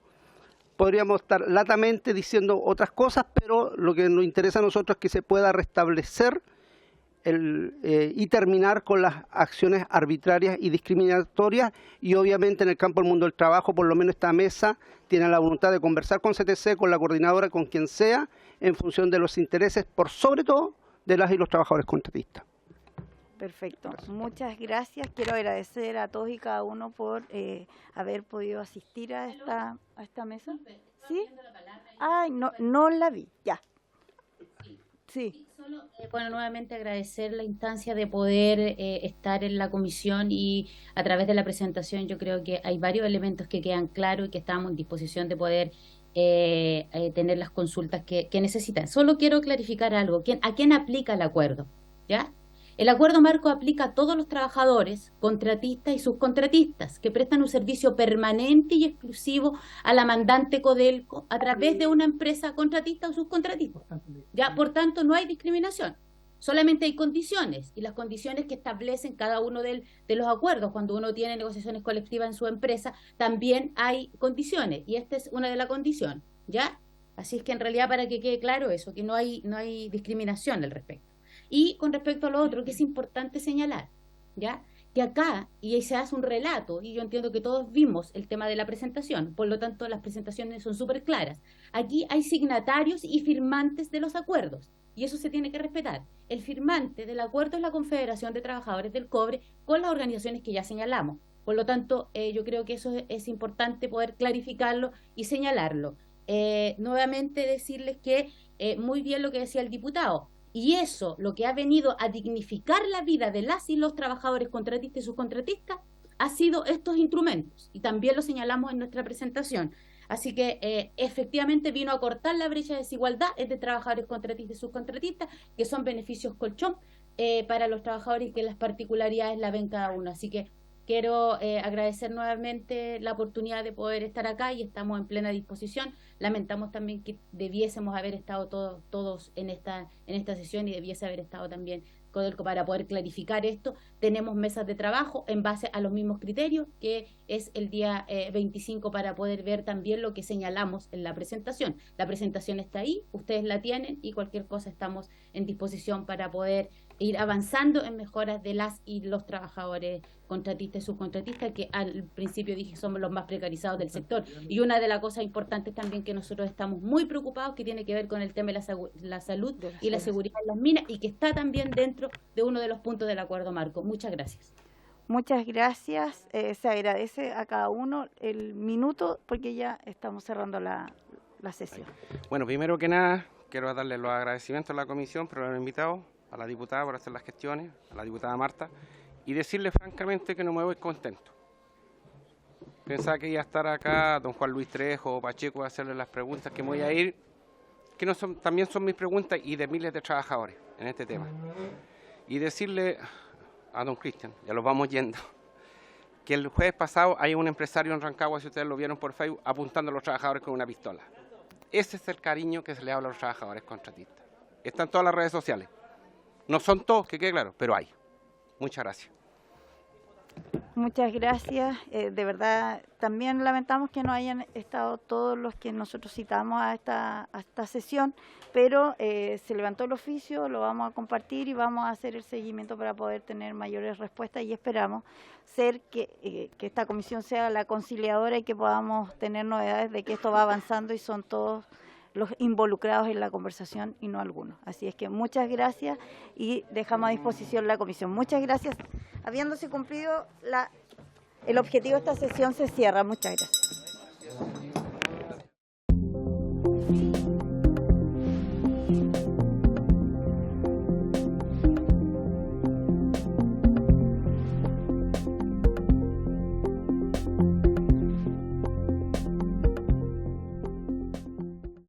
Podríamos estar latamente diciendo otras cosas, pero lo que nos interesa a nosotros es que se pueda restablecer y terminar con las acciones arbitrarias y discriminatorias, y obviamente en el campo del mundo del trabajo, por lo menos esta mesa tiene la voluntad de conversar con CTC, con la coordinadora, con quien sea, en función de los intereses, por sobre todo, de las y los trabajadores contratistas. Perfecto, muchas gracias. Quiero agradecer a todos y cada uno por haber podido asistir a esta mesa. ¿Sí? Ay, no la vi, ya. Sí. Solo, bueno, nuevamente agradecer la instancia de poder estar en la comisión, y a través de la presentación yo creo que hay varios elementos que quedan claros y que estamos en disposición de poder tener las consultas que necesitan. Solo quiero clarificar algo. ¿A quién aplica el acuerdo? ¿Ya? El acuerdo marco aplica a todos los trabajadores, contratistas y subcontratistas que prestan un servicio permanente y exclusivo a la mandante Codelco a través de una empresa contratista o subcontratista. Ya, por tanto, no hay discriminación. Solamente hay condiciones, y las condiciones que establecen cada uno de los acuerdos. Cuando uno tiene negociaciones colectivas en su empresa, también hay condiciones, y esta es una de las condiciones, ¿ya? Así es que en realidad, para que quede claro eso, que no hay discriminación al respecto. Y con respecto a lo otro, que es importante señalar, ¿ya? Que acá, y ahí se hace un relato, y yo entiendo que todos vimos el tema de la presentación, por lo tanto las presentaciones son súper claras. Aquí hay signatarios y firmantes de los acuerdos, y eso se tiene que respetar. El firmante del acuerdo es la Confederación de Trabajadores del Cobre, con las organizaciones que ya señalamos. Por lo tanto, yo creo que eso es importante poder clarificarlo y señalarlo. nuevamente decirles que muy bien lo que decía el diputado, y eso lo que ha venido a dignificar la vida de las y los trabajadores contratistas y subcontratistas ha sido estos instrumentos, y también lo señalamos en nuestra presentación. Así que efectivamente vino a cortar la brecha de desigualdad entre trabajadores contratistas y subcontratistas, que son beneficios colchón para los trabajadores y que las particularidades la ven cada uno. Así que quiero agradecer nuevamente la oportunidad de poder estar acá y estamos en plena disposición. Lamentamos también que debiésemos haber estado todos en esta sesión y debiese haber estado también Codelco para poder clarificar esto. Tenemos mesas de trabajo en base a los mismos criterios, que es el día 25, para poder ver también lo que señalamos en la presentación. La presentación está ahí, ustedes la tienen y cualquier cosa estamos en disposición para poder ir avanzando en mejoras de las y los trabajadores contratistas y subcontratistas, que al principio dije somos los más precarizados del sector. Y una de las cosas importantes también que nosotros estamos muy preocupados, que tiene que ver con el tema de la salud y la seguridad en las minas, y que está también dentro de uno de los puntos del acuerdo marco. Muchas gracias. Muchas gracias. Se agradece a cada uno el minuto porque ya estamos cerrando la sesión. Bueno, primero que nada, quiero darle los agradecimientos a la comisión por haberme invitado, a la diputada por hacer las gestiones, a la diputada Marta, y decirle francamente que no me voy contento. Pensaba que iba a estar acá don Juan Luis Trejo o Pacheco a hacerle las preguntas que me voy a ir, que no son, también son mis preguntas y de miles de trabajadores en este tema. Y decirle a don Cristian, ya los vamos yendo, que el jueves pasado hay un empresario en Rancagua, si ustedes lo vieron por Facebook, apuntando a los trabajadores con una pistola. Ese es el cariño que se le habla a los trabajadores contratistas. Está en todas las redes sociales. No son todos, que quede claro, pero hay. Muchas gracias. Muchas gracias. De verdad, también lamentamos que no hayan estado todos los que nosotros citamos a esta sesión, pero se levantó el oficio, lo vamos a compartir y vamos a hacer el seguimiento para poder tener mayores respuestas, y esperamos que esta comisión sea la conciliadora y que podamos tener novedades de que esto va avanzando y son todos los involucrados en la conversación y no algunos. Así es que muchas gracias y dejamos a disposición la comisión. Muchas gracias. Habiéndose cumplido el objetivo de esta sesión, se cierra. Muchas gracias.